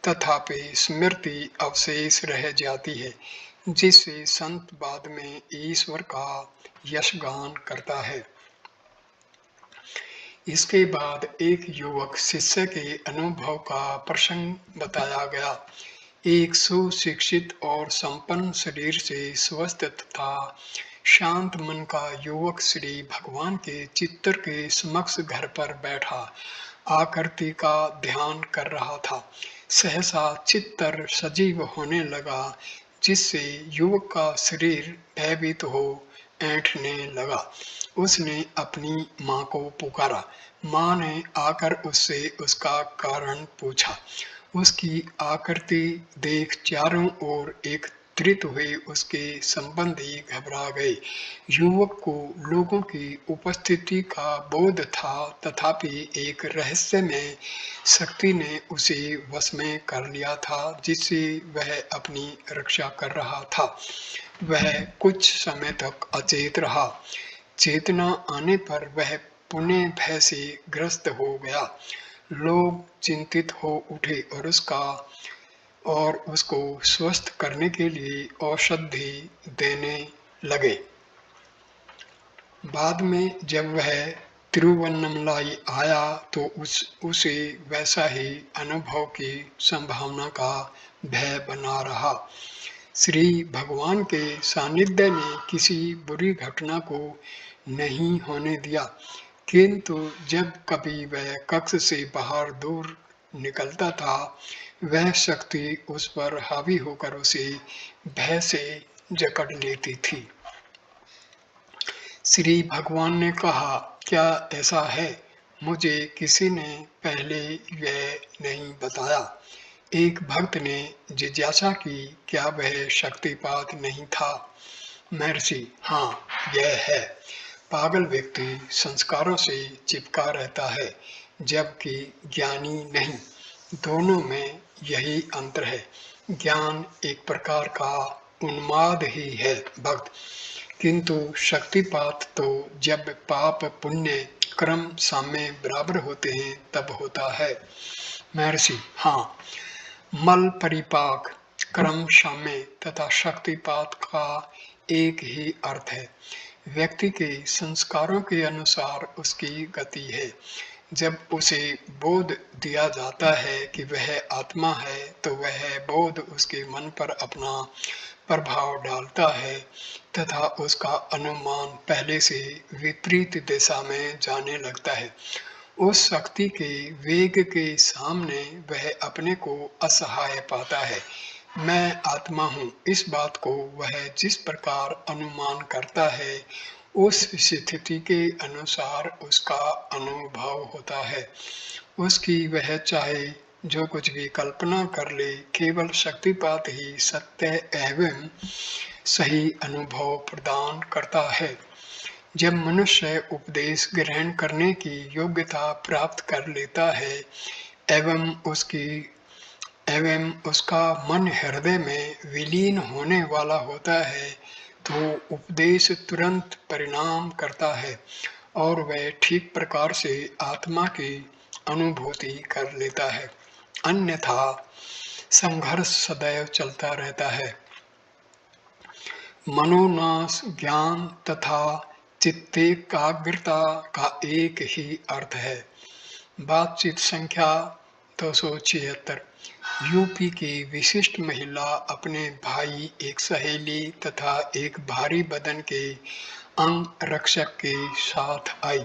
तथापि स्मृति अवशेष रह जाती है, जिससे संत बाद में ईश्वर का यशगान करता है। इसके बाद एक युवक शिष्य के अनुभव का प्रसंग बताया गया। एक सुशिक्षित और संपन्न शरीर से स्वस्थ तथा शांत मन का युवक श्री भगवान के चित्र के समक्ष घर पर बैठा आकृति का ध्यान कर रहा था। सहसा चित्तर सजीव होने लगा, जिससे युवक का शरीर भयभीत हो ऐंठने लगा। उसने अपनी माँ को पुकारा। माँ ने आकर उससे उसका कारण पूछा। उसकी आकृति देख चारों ओर एकत्रित हुए उसके संबंधी घबरा गए। युवक को लोगों की उपस्थिति का बोध था, तथापि एक रहस्यमय शक्ति ने उसे वश में कर लिया था, जिससे वह अपनी रक्षा कर रहा था। वह कुछ समय तक अचेत रहा। चेतना आने पर वह पुनः भय से ग्रस्त हो गया। लोग चिंतित हो उठे और उसको स्वस्थ करने के लिए औषधि देने लगे। बाद में जब वह तिरुवन्नमलाई आया तो उसे वैसा ही अनुभव की संभावना का भय बना रहा। श्री भगवान के सानिध्य ने किसी बुरी घटना को नहीं होने दिया, किंतु जब कभी वह कक्ष से बाहर दूर निकलता था, वह शक्ति उस पर हावी होकर उसे भय से जकड़ लेती थी। श्री भगवान ने कहा, क्या ऐसा है? मुझे किसी ने पहले यह नहीं बताया। एक भक्त ने जिज्ञासा की, क्या वह शक्तिपात नहीं था? महर्षि, हाँ, यह है। पागल व्यक्ति संस्कारों से चिपका रहता है, जबकि ज्ञानी नहीं। दोनों में यही अंतर है। ज्ञान एक प्रकार का उन्माद ही है भक्त, किंतु शक्तिपात तो जब पाप पुण्य क्रम साम्य बराबर होते हैं तब होता है। महर्षि, हाँ, मल परिपाक क्रम साम्य तथा शक्तिपात का एक ही अर्थ है। व्यक्ति के संस्कारों के अनुसार उसकी गति है। जब उसे बोध दिया जाता है कि वह आत्मा है, तो वह बोध उसके मन पर अपना प्रभाव डालता है तथा उसका अनुमान पहले से विपरीत दिशा में जाने लगता है। उस शक्ति के वेग के सामने वह अपने को असहाय पाता है। मैं आत्मा हूँ, इस बात को वह जिस प्रकार अनुमान करता है, उस स्थिति के अनुसार उसका अनुभव होता है। उसकी वह चाहे जो कुछ भी कल्पना कर ले, केवल शक्तिपात ही सत्य एवं सही अनुभव प्रदान करता है। जब मनुष्य उपदेश ग्रहण करने की योग्यता प्राप्त कर लेता है एवं उसका मन हृदय में विलीन होने वाला होता है, तो उपदेश तुरंत परिणाम करता है और वह ठीक प्रकार से आत्मा की अनुभूति कर लेता है। अन्यथा संघर्ष सदैव चलता रहता है। मनोनाश ज्ञान तथा चित्तेकाग्रता का एक ही अर्थ है। बातचीत संख्या 276। यूपी की विशिष्ट महिला अपने भाई, एक सहेली तथा एक भारी बदन के अंग रक्षक के साथ आई।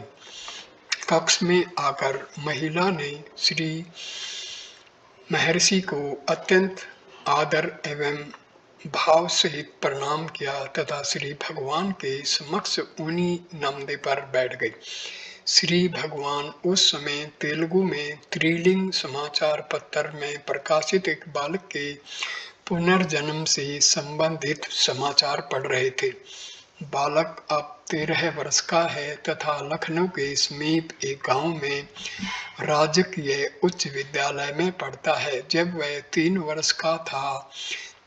कक्ष में आकर महिला ने श्री महर्षि को अत्यंत आदर एवं भाव सहित प्रणाम किया तथा श्री भगवान के समक्ष ऊनी नमदे पर बैठ गई। श्री भगवान उस समय तेलुगु में त्रिलिंग समाचार पत्र में प्रकाशित एक बालक के पुनर्जन्म से संबंधित समाचार पढ़ रहे थे। बालक अब 13 वर्ष का है तथा लखनऊ के समीप एक गांव में राजकीय उच्च विद्यालय में पढ़ता है। जब वह 3 वर्ष का था,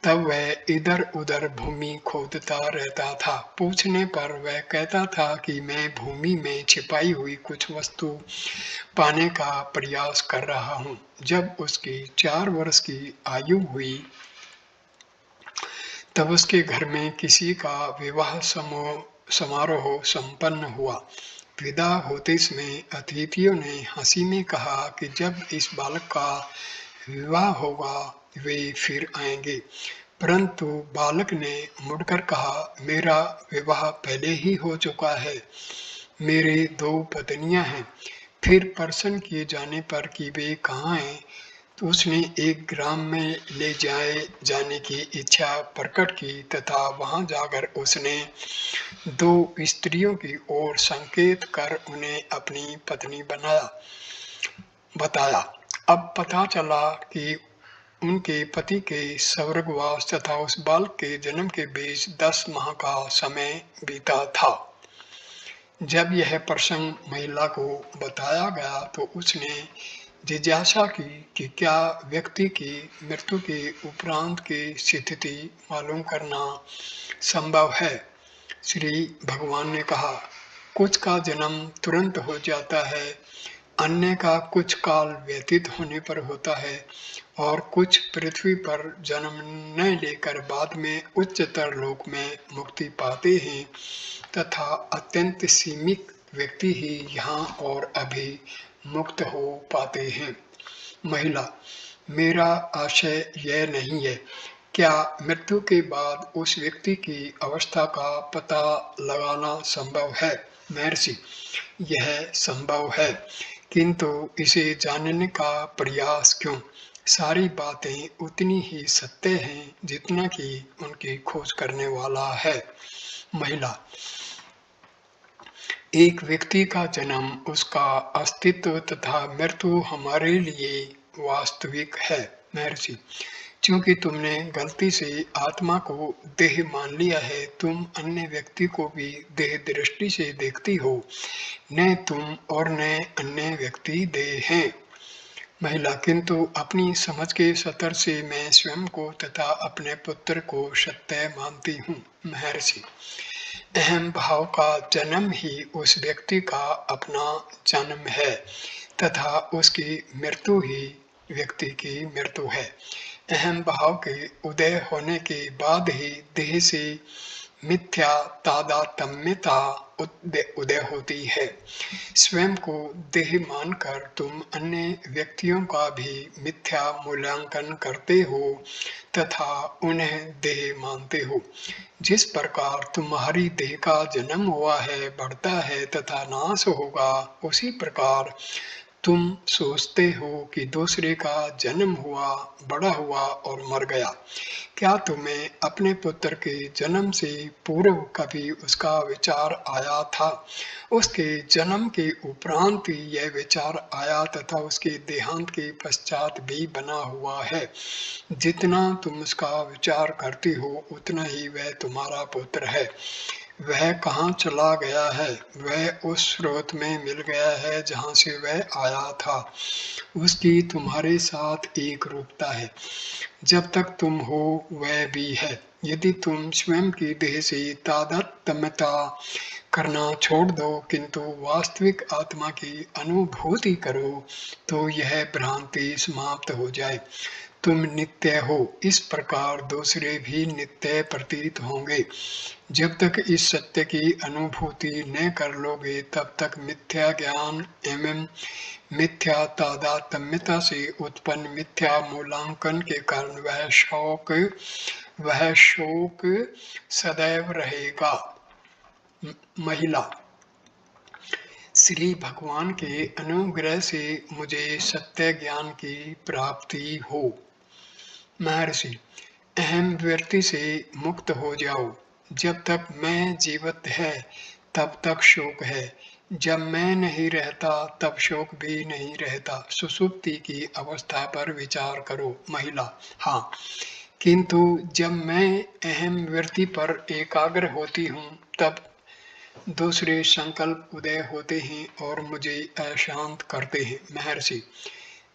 तब वह इधर उधर भूमि खोदता रहता था। पूछने पर वह कहता था कि मैं भूमि में छिपाई हुई कुछ वस्तु पाने का प्रयास कर रहा हूँ। जब उसकी 4 वर्ष की आयु हुई, तब उसके घर में किसी का विवाह समारोह संपन्न हुआ। विदा होते समय अतिथियों ने हंसी में कहा कि जब इस बालक का विवाह होगा वे फिर आएंगे, परंतु बालक ने मुड़कर कहा, मेरा विवाह पहले ही हो चुका है, मेरे 2 पत्नियां हैं। फिर प्रश्न किए जाने पर कि वे कहाँ हैं, तो उसने एक ग्राम में ले जाने की इच्छा प्रकट की तथा वहां जाकर उसने 2 स्त्रियों की ओर संकेत कर उन्हें अपनी पत्नी बताया। अब पता चला कि उनके पति के स्वर्गवास तथा उस बालक के जन्म के बीच 10 माह का समय बीता था। जब यह प्रसंग महिला को बताया गया तो उसने जिज्ञासा की कि क्या व्यक्ति की मृत्यु के उपरांत की स्थिति मालूम करना संभव है। श्री भगवान ने कहा, कुछ का जन्म तुरंत हो जाता है, अन्य का कुछ काल व्यतीत होने पर होता है और कुछ पृथ्वी पर जन्म न लेकर बाद में उच्चतर लोक में मुक्ति पाते हैं तथा अत्यंत सीमित व्यक्ति ही यहाँ और अभी मुक्त हो पाते हैं। महिला, मेरा आशय यह नहीं है। क्या मृत्यु के बाद उस व्यक्ति की अवस्था का पता लगाना संभव है। महर्षि, यह संभव है, किंतु इसे जानने का प्रयास क्यों। सारी बातें उतनी ही सत्य हैं जितना कि उनकी खोज करने वाला है। महिला, एक व्यक्ति का जन्म, उसका अस्तित्व तथा मृत्यु हमारे लिए वास्तविक है। महर्षि, क्योंकि तुमने गलती से आत्मा को देह मान लिया है, तुम अन्य व्यक्ति को भी देह दृष्टि से देखती हो, न तुम और न अन्य व्यक्ति देह हैं। महिला, किंतु अपनी समझ के स्तर से मैं स्वयं को तथा अपने पुत्र को सत्य मानती हूँ। महर्षि, अहम भाव का जन्म ही उस व्यक्ति का अपना जन्म है तथा उसकी मृत्यु ही व्यक्ति की मृत्यु है। अहम भाव के उदय होने के बाद ही देह से मिथ्या तादात्म्यता उदय होती है। स्वयं को देह मानकर तुम अन्य व्यक्तियों का भी मिथ्या मूल्यांकन करते हो तथा उन्हें देह मानते हो। जिस प्रकार तुम्हारी देह का जन्म हुआ है, बढ़ता है तथा नाश होगा, उसी प्रकार तुम सोचते हो कि दूसरे का जन्म हुआ, बड़ा हुआ और मर गया। क्या तुम्हें अपने पुत्र के जन्म से पूर्व कभी उसका विचार आया था। उसके जन्म के उपरांत ही यह विचार आया तथा उसके देहांत के पश्चात भी बना हुआ है। जितना तुम उसका विचार करती हो उतना ही वह तुम्हारा पुत्र है। वह कहाँ चला गया है, वह उस स्रोत में मिल गया है जहाँ से वह आया था। उसकी तुम्हारे साथ एक रूपता है। जब तक तुम हो वह भी है। यदि तुम स्वयं की देह से तादात्म्यता करना छोड़ दो किंतु वास्तविक आत्मा की अनुभूति करो तो यह भ्रांति समाप्त हो जाए। तुम नित्य हो, इस प्रकार दूसरे भी नित्य प्रतीत होंगे। जब तक इस सत्य की अनुभूति न कर लोगे तब तक मिथ्या ज्ञान एवं मिथ्या तादात्म्यता से उत्पन्न मिथ्या मूल्यांकन के कारण वह शोक सदैव रहेगा। महिला, श्री भगवान के अनुग्रह से मुझे सत्य ज्ञान की प्राप्ति हो। महर्षि, अहम वृत्ति से मुक्त हो जाओ। जब तक मैं जीवित है तब तक शोक है, जब मैं नहीं रहता तब शोक भी नहीं रहता। सुषुप्ति की अवस्था पर विचार करो। महिला, हाँ, किंतु जब मैं अहम वृत्ति पर एकाग्र होती हूँ तब दूसरे संकल्प उदय होते हैं और मुझे अशांत करते हैं। महर्षि,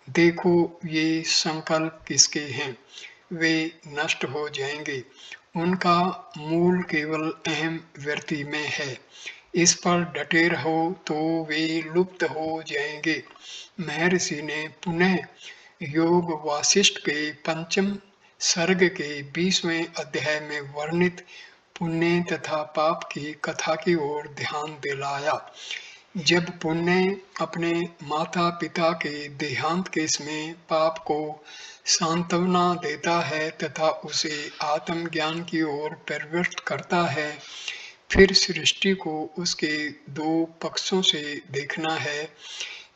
देखो ये संकल्प किसके हैं, वे नष्ट हो जाएंगे। उनका मूल केवल अहम वृत्ति में है। इस पर डटे रहो तो वे लुप्त हो जाएंगे। महर्षि ने पुनः योग वासिष्ठ के 5वें सर्ग के 20वें अध्याय में वर्णित पुण्य तथा पाप की कथा की ओर ध्यान दिलाया। जब पुण्य अपने माता पिता के देहांत के समय पाप को सांत्वना देता है तथा उसे आत्मज्ञान की ओर प्रवृत्त करता है, फिर सृष्टि को उसके दो पक्षों से देखना है,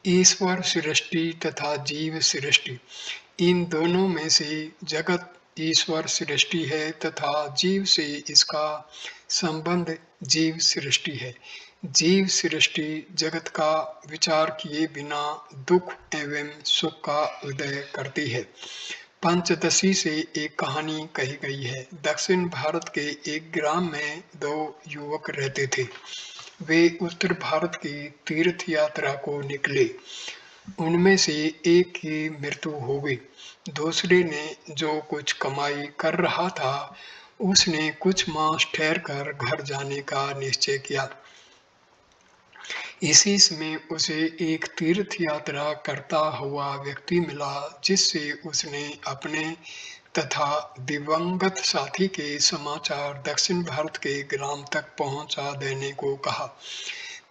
ईश्वर सृष्टि तथा जीव सृष्टि। इन दोनों में से जगत ईश्वर सृष्टि है तथा जीव से इसका संबंध जीव सृष्टि है। जीव सृष्टि जगत का विचार किए बिना दुख एवं सुख का उदय करती है। पंचदशी से एक कहानी कही गई है। दक्षिण भारत के एक ग्राम में दो युवक रहते थे। वे उत्तर भारत की तीर्थ यात्रा को निकले। उनमें से एक की मृत्यु हो गई। दूसरे ने जो कुछ कमाई कर रहा था, उसने कुछ मास ठहरकर घर जाने का निश्चय किया। इसी समय उसे एक तीर्थ यात्रा करता हुआ व्यक्ति मिला, जिससे उसने अपने तथा दिवंगत साथी के समाचार दक्षिण भारत के ग्राम तक पहुंचा देने को कहा।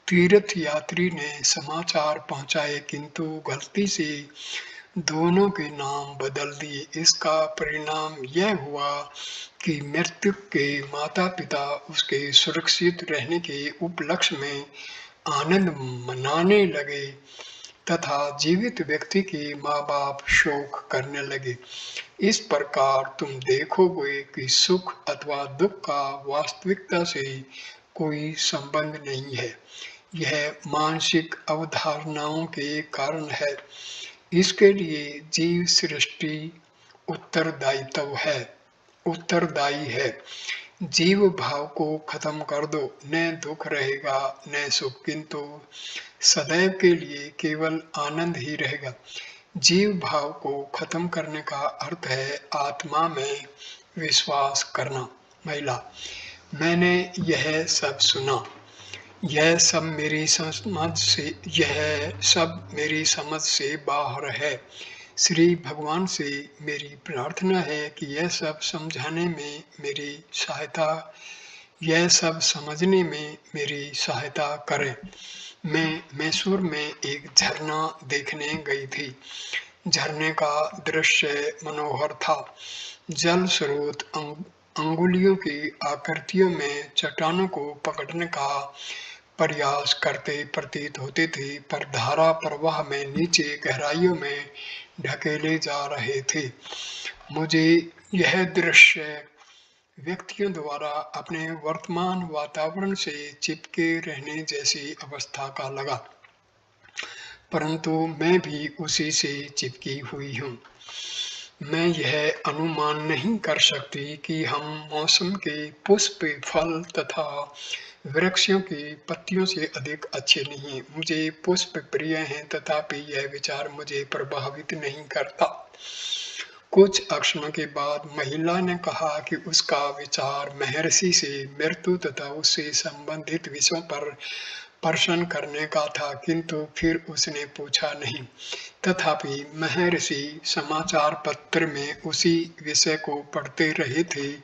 तीर्थ यात्री ने समाचार पहुंचाए, किंतु गलती से दोनों के नाम बदल दिए। इसका परिणाम यह हुआ कि मृतक के माता पिता उसके सुरक्षित रहने के उपलक्ष्य में आनंद मनाने लगे तथा जीवित व्यक्ति के माँ बाप शोक करने लगे। इस प्रकार तुम देखोगे कि सुख अथवा दुख का वास्तविकता से कोई संबंध नहीं है। यह मानसिक अवधारणाओं के कारण है। इसके लिए जीव सृष्टि उत्तरदायी है। जीव भाव को खत्म कर दो, न दुख रहेगा न सुख, किंतु सदैव के लिए केवल आनंद ही रहेगा। जीव भाव को खत्म करने का अर्थ है आत्मा में विश्वास करना। महिला: मैंने यह सब सुना। यह सब मेरी समझ से बाहर है। श्री भगवान से मेरी प्रार्थना है कि यह सब समझने में मेरी सहायता करें। मैं मैसूर में एक झरना देखने गई थी। झरने का दृश्य मनोहर था। जल स्रोत अंगुलियों की आकृतियों में चट्टानों को पकड़ने का प्रयास करते प्रतीत होते थे, पर धारा प्रवाह में नीचे गहराइयों में ढकेले जा रहे थे। मुझे यह दृश्य व्यक्तियों द्वारा अपने वर्तमान वातावरण से चिपके रहने जैसी अवस्था का लगा, परंतु मैं भी उसी से चिपकी हुई हूँ। मैं यह अनुमान नहीं कर सकती कि हम मौसम के पुष्प, फल तथा वृक्षों की पत्तियों से अधिक अच्छे नहीं हैं। मुझे पुष्प प्रिय हैं, तथापि यह विचार मुझे प्रभावित नहीं करता। कुछ क्षणों के बाद महिला ने कहा कि उसका विचार महर्षि से मृत्यु तथा उससे संबंधित विषयों पर प्रश्न करने का था, किंतु फिर उसने पूछा नहीं। तथापि महर्षि समाचार पत्र में उसी विषय को पढ़ते रहे थे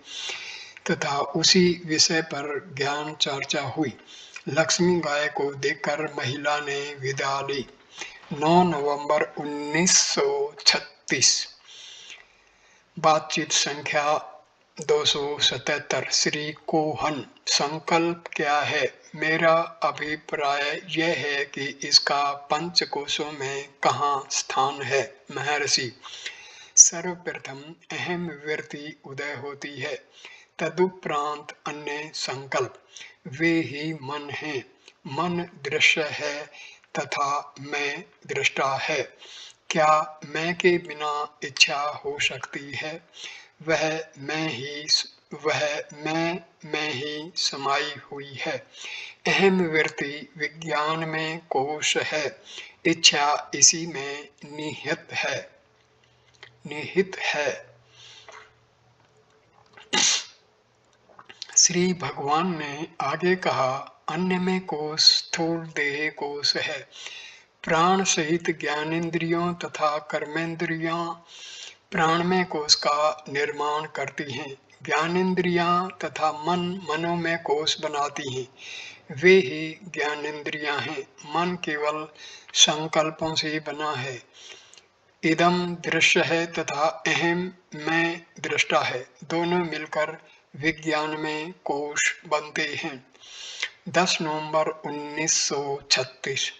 तथा उसी विषय पर ज्ञान चर्चा हुई। लक्ष्मी गाय को देखकर महिला ने विदा ली। 9 नवंबर 1936। बातचीत संख्या 277। श्री कोहन: संकल्प क्या है? मेरा अभिप्राय यह है कि इसका पंचकोशों में कहाँ स्थान है? महर्षि: सर्वप्रथम अहम वृत्ति उदय होती है, तदुपरांत अन्य संकल्प। वे ही मन हैं। मन दृश्य है तथा मैं दृष्टा है। क्या मैं के बिना इच्छा हो सकती है? वह मैं में ही समाई हुई है। अहम वृत्ति विज्ञान में कोश है, इच्छा इसी में निहित है। श्री भगवान ने आगे कहा, अन्य में कोश स्थूल देह कोश है। प्राण सहित ज्ञानेंद्रियों तथा कर्मेंद्रियां प्राणमय कोश का निर्माण करती हैं। ज्ञानेंद्रियां तथा मन मनों में कोष बनाती हैं। वे ही ज्ञानेंद्रियां हैं। मन केवल संकल्पों से बना है। इदम दृश्य है तथा अहम मैं दृष्टा है। दोनों मिलकर विज्ञान में कोश बनते हैं। 10 नवंबर 1936।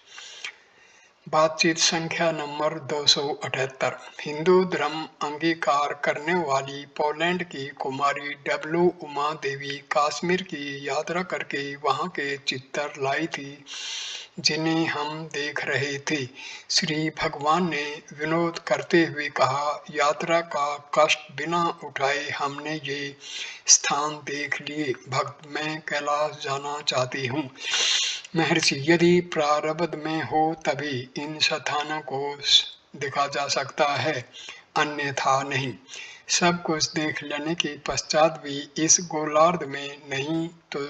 बातचीत संख्या नंबर 278। हिंदू धर्म अंगीकार करने वाली पोलैंड की कुमारी डब्ल्यू उमा देवी कश्मीर की यात्रा करके वहां के चित्र लाई थी जिन्हें हम देख रहे थे। श्री भगवान ने विनोद करते हुए कहा, यात्रा का कष्ट बिना उठाए हमने ये स्थान देख लिए। भक्त, मैं कैलाश जाना चाहती हूँ। महर्षि, यदि प्रारब्ध में हो तभी इन स्थानों को देखा जा सकता है, अन्यथा नहीं। सब कुछ देख लेने के पश्चात भी इस गोलार्ध में नहीं तो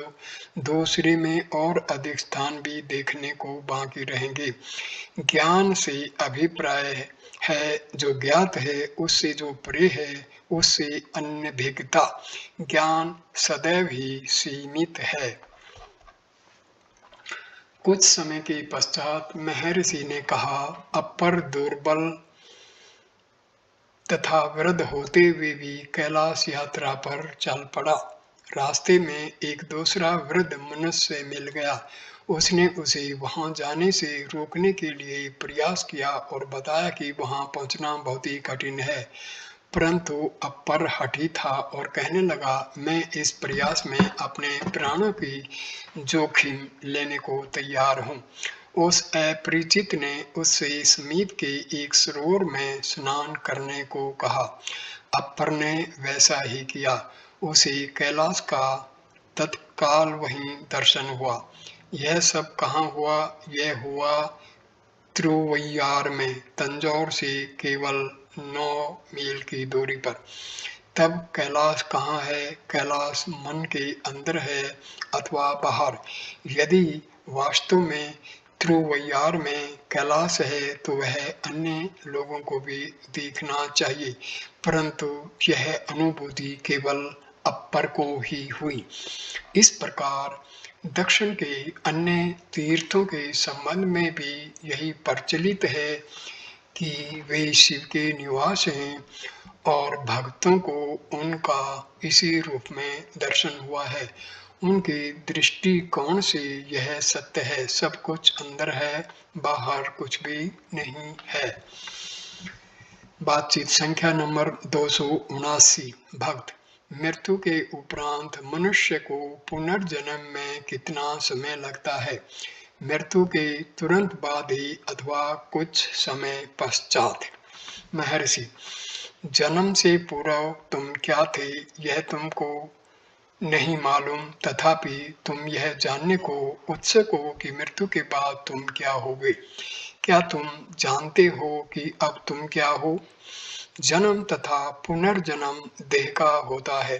दूसरे में और अधिक स्थान भी देखने को बाकी रहेंगे। ज्ञान से अभिप्राय है जो ज्ञात है उससे जो परे है उससे अनभिज्ञता। ज्ञान सदैव ही सीमित है। कुछ समय के पश्चात महर्षि ने कहा, अपर दुर्बल तथा वृद्ध होते हुए भी कैलाश यात्रा पर चल पड़ा। रास्ते में एक दूसरा वृद्ध मनुष्य मिल गया। उसने उसे वहां जाने से रोकने के लिए प्रयास किया और बताया कि वहां पहुंचना बहुत ही कठिन है, परंतु अपर हठी था और कहने लगा, मैं इस प्रयास में अपने प्राणों की जोखिम लेने को तैयार हूँ। उस अपरिचित ने उससे समीप के एक सरोवर में स्नान करने को कहा। अपर ने वैसा ही किया। उसे कैलाश का तत्काल वहीं दर्शन हुआ। यह सब कहाँ हुआ? यह हुआ तिरुवैयार में, तंजौर से केवल 9 मील की दूरी पर। तब कैलाश कहाँ है? कैलाश मन के अंदर है अथवा बाहर। यदि वास्तव में तिरुवैयार में कैलाश है तो वह अन्य लोगों को भी देखना चाहिए, परंतु यह अनुभूति केवल अपर को ही हुई। इस प्रकार दक्षिण के अन्य तीर्थों के संबंध में भी यही प्रचलित है कि वे शिव के निवास हैं और भक्तों को उनका इसी रूप में दर्शन हुआ है। उनके दृष्टिकोण से यह सत्य है, सब कुछ अंदर है, बाहर कुछ भी नहीं है। बातचीत संख्या नंबर 279। भक्त, मृत्यु के उपरांत मनुष्य को पुनर्जन्म में कितना समय लगता है? मृत्यु के तुरंत बाद ही अथवा कुछ समय पश्चात? महर्षि, जन्म से पूर्व तुम क्या थे यह तुमको नहीं मालूम, तथापि तुम यह जानने को उत्सुक हो कि मृत्यु के बाद तुम क्या होगे। क्या तुम जानते हो कि अब तुम क्या हो? जन्म तथा पुनर्जन्म देह का होता है।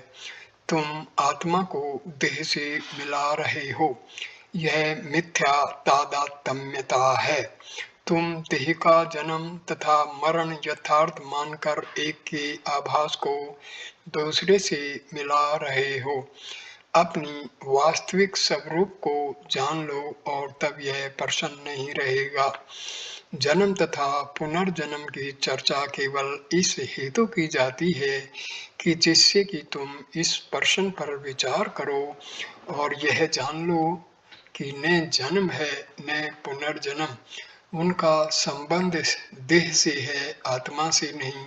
तुम आत्मा को देह से मिला रहे हो। यह मिथ्या तादात्म्यता है। तुम देह का जन्म तथा मरण यथार्थ मानकर एक के आभास को दूसरे से मिला रहे हो। अपनी वास्तविक स्वरूप को जान लो और तब यह प्रश्न नहीं रहेगा। जन्म तथा पुनर्जन्म की चर्चा केवल इस हेतु की जाती है कि जिससे कि तुम इस प्रश्न पर विचार करो और यह जान लो कि न जन्म है न पुनर्जन्म। उनका संबंध देह से है, आत्मा से नहीं।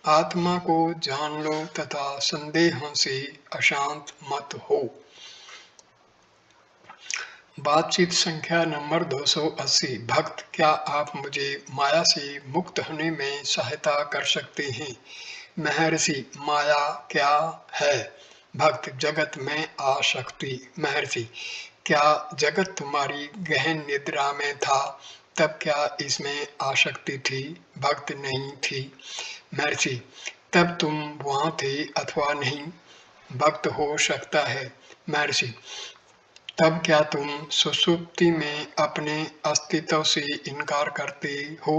आत्मा को जान लो तथा संदेहों से अशांत मत हो। बातचीत संख्या नंबर 280। भक्त, क्या आप मुझे माया से मुक्त होने में सहायता कर सकते हैं? महर्षि, माया क्या है? भक्त, जगत में आसक्ति। महर्षि, क्या जगत तुम्हारी गहन निद्रा में था तब क्या इसमें आसक्ति थी? भक्त, नहीं थी। महर्षि, तब तुम वहां थे अथवा नहीं? भक्त, हो सकता है। महर्षि, तब क्या तुम सुषुप्ति में अपने अस्तित्व से इनकार करते हो?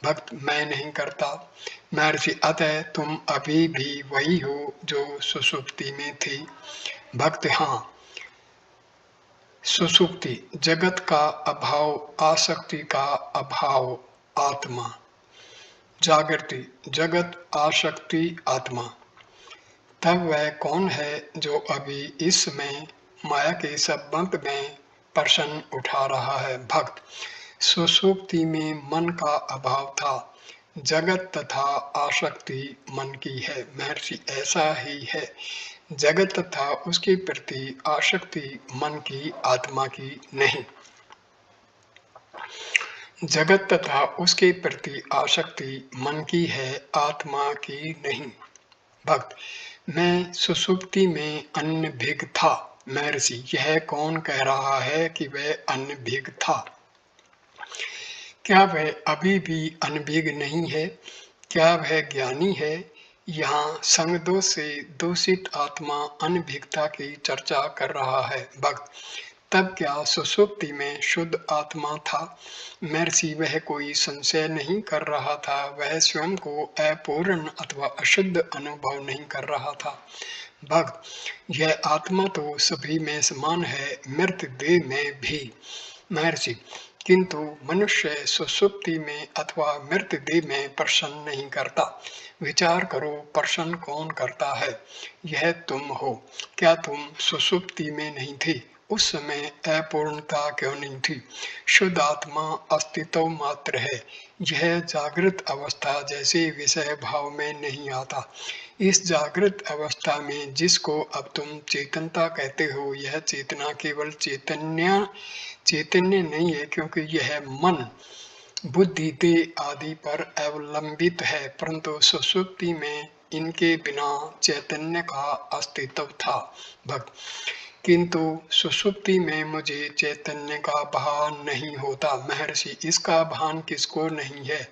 भक्त मैं नहीं करता। महर्षि अतः तुम अभी भी वही हो जो सुषुप्ति में थी। भक्त हाँ। सुषुप्ति जगत का अभाव, आसक्ति का अभाव, आत्मा। जागृति जगत, आसक्ति, आत्मा। तब वह कौन है जो अभी इस समय माया के संबंध में प्रश्न उठा रहा है। भक्त सुषुप्ति में मन का अभाव था, जगत तथा आसक्ति मन की है। महर्षि ऐसा ही है, जगत तथा उसके प्रति आसक्ति मन की, आत्मा की नहीं। जगत तथा उसके प्रति आसक्ति मन की है, आत्मा की नहीं। भक्त मैं सुषुप्ति में अनभिज्ञ था। महर्षि यह कौन कह रहा है कि वह अनभिज्ञ था? क्या वह अभी भी अनभिज्ञ नहीं है? क्या वह ज्ञानी है? यहाँ संग दोष से दूषित आत्मा अनभिज्ञता की चर्चा कर रहा है। भक्त तब क्या सुषुप्ति में शुद्ध आत्मा था? महर्षि वह कोई संशय नहीं कर रहा था, वह स्वयं को अपूर्ण अथवा अशुद्ध अनुभव नहीं कर रहा था। भक्त यह आत्मा तो सभी में समान है, मृत देह में भी। महर्षि किंतु मनुष्य सुषुप्ति में अथवा मृत देह में प्रश्न नहीं करता। विचार करो, प्रश्न कौन करता है? यह तुम हो। क्या तुम सुषुप्ति में नहीं थे? उस समय अपूर्णता क्यों नहीं थी? शुद्ध आत्मा अस्तित्व मात्र है। यह जागृत अवस्था जैसे विषय भाव में नहीं आता। इस जागृत अवस्था में जिसको अब तुम चेतनता कहते हो, यह चेतना केवल चैतन्य नहीं है, क्योंकि यह मन, बुद्धि, देह आदि पर अवलंबित है, परंतु सुषुप्ति में इनके बिना चैतन्य का अस्तित्व था। भक्त किंतु सुषुप्ति में मुझे चैतन्य का भान नहीं होता। महर्षि इसका भान किसको नहीं है?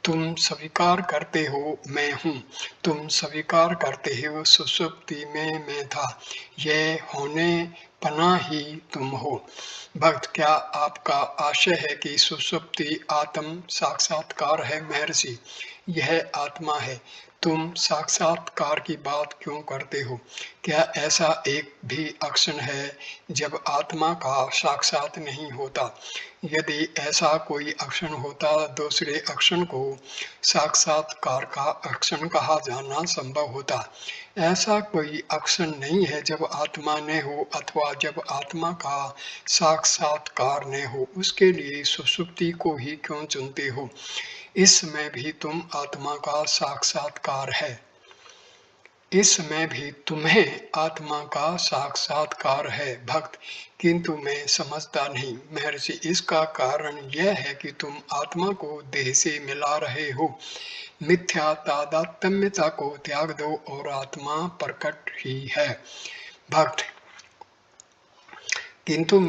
तुम स्वीकार करते हो मैं हूँ, तुम स्वीकार करते हो सुषुप्ति में मैं था, यह होने पना ही तुम हो। भक्त क्या आपका आशय है कि सुषुप्ति आत्म साक्षात्कार है? महर्षि यह आत्मा है, तुम साक्षात्कार की बात क्यों करते हो? क्या ऐसा एक भी क्षण है जब आत्मा का साक्षात नहीं होता? यदि ऐसा कोई क्षण होता, दूसरे क्षण को साक्षात्कार का क्षण कहा जाना संभव होता। ऐसा कोई क्षण नहीं है जब आत्मा न हो अथवा जब आत्मा का साक्षात्कार न हो। उसके लिए सुषुप्ति को ही क्यों चुनते हो? इस समय भी तुम आत्मा का साक्षात्कार है, इस समय भी तुम्हें आत्मा का साक्षात्कार है। भक्त किंतु मैं समझता नहीं। महर्षि इसका कारण यह है कि तुम आत्मा को देह से मिला रहे हो। मिथ्या तादात्म्यता को त्याग दो और आत्मा प्रकट ही है। भक्त किंतु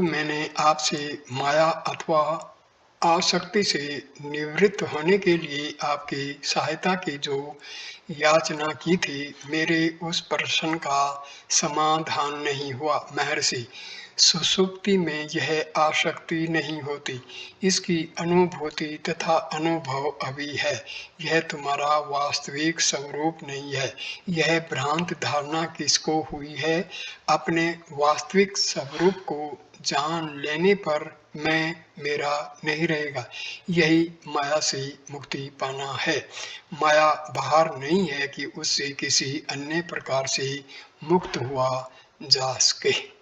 मैंने आपसे माया अथवा आसक्ति से निवृत्त होने के लिए आपकी सहायता की जो याचना की थी, मेरे उस प्रश्न का समाधान नहीं हुआ। महर्षि सुषुप्ति में यह आसक्ति नहीं होती, इसकी अनुभूति तथा अनुभव अभी है। यह तुम्हारा वास्तविक स्वरूप नहीं है। यह भ्रांत धारणा किसको हुई है? अपने वास्तविक स्वरूप को जान लेने पर मैं मेरा नहीं रहेगा। यही माया से मुक्ति पाना है। माया बाहर नहीं है कि उससे किसी अन्य प्रकार से मुक्त हुआ जा सके।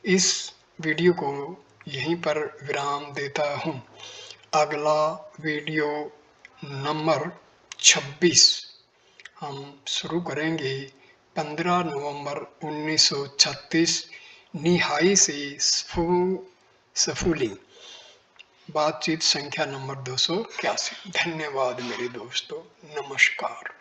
इस वीडियो को यहीं पर विराम देता हूँ। अगला वीडियो नंबर 26 हम शुरू करेंगे 15 नवंबर 1936 निहाई से सफूलिंग। बातचीत संख्या नंबर 281। धन्यवाद मेरे दोस्तों, नमस्कार।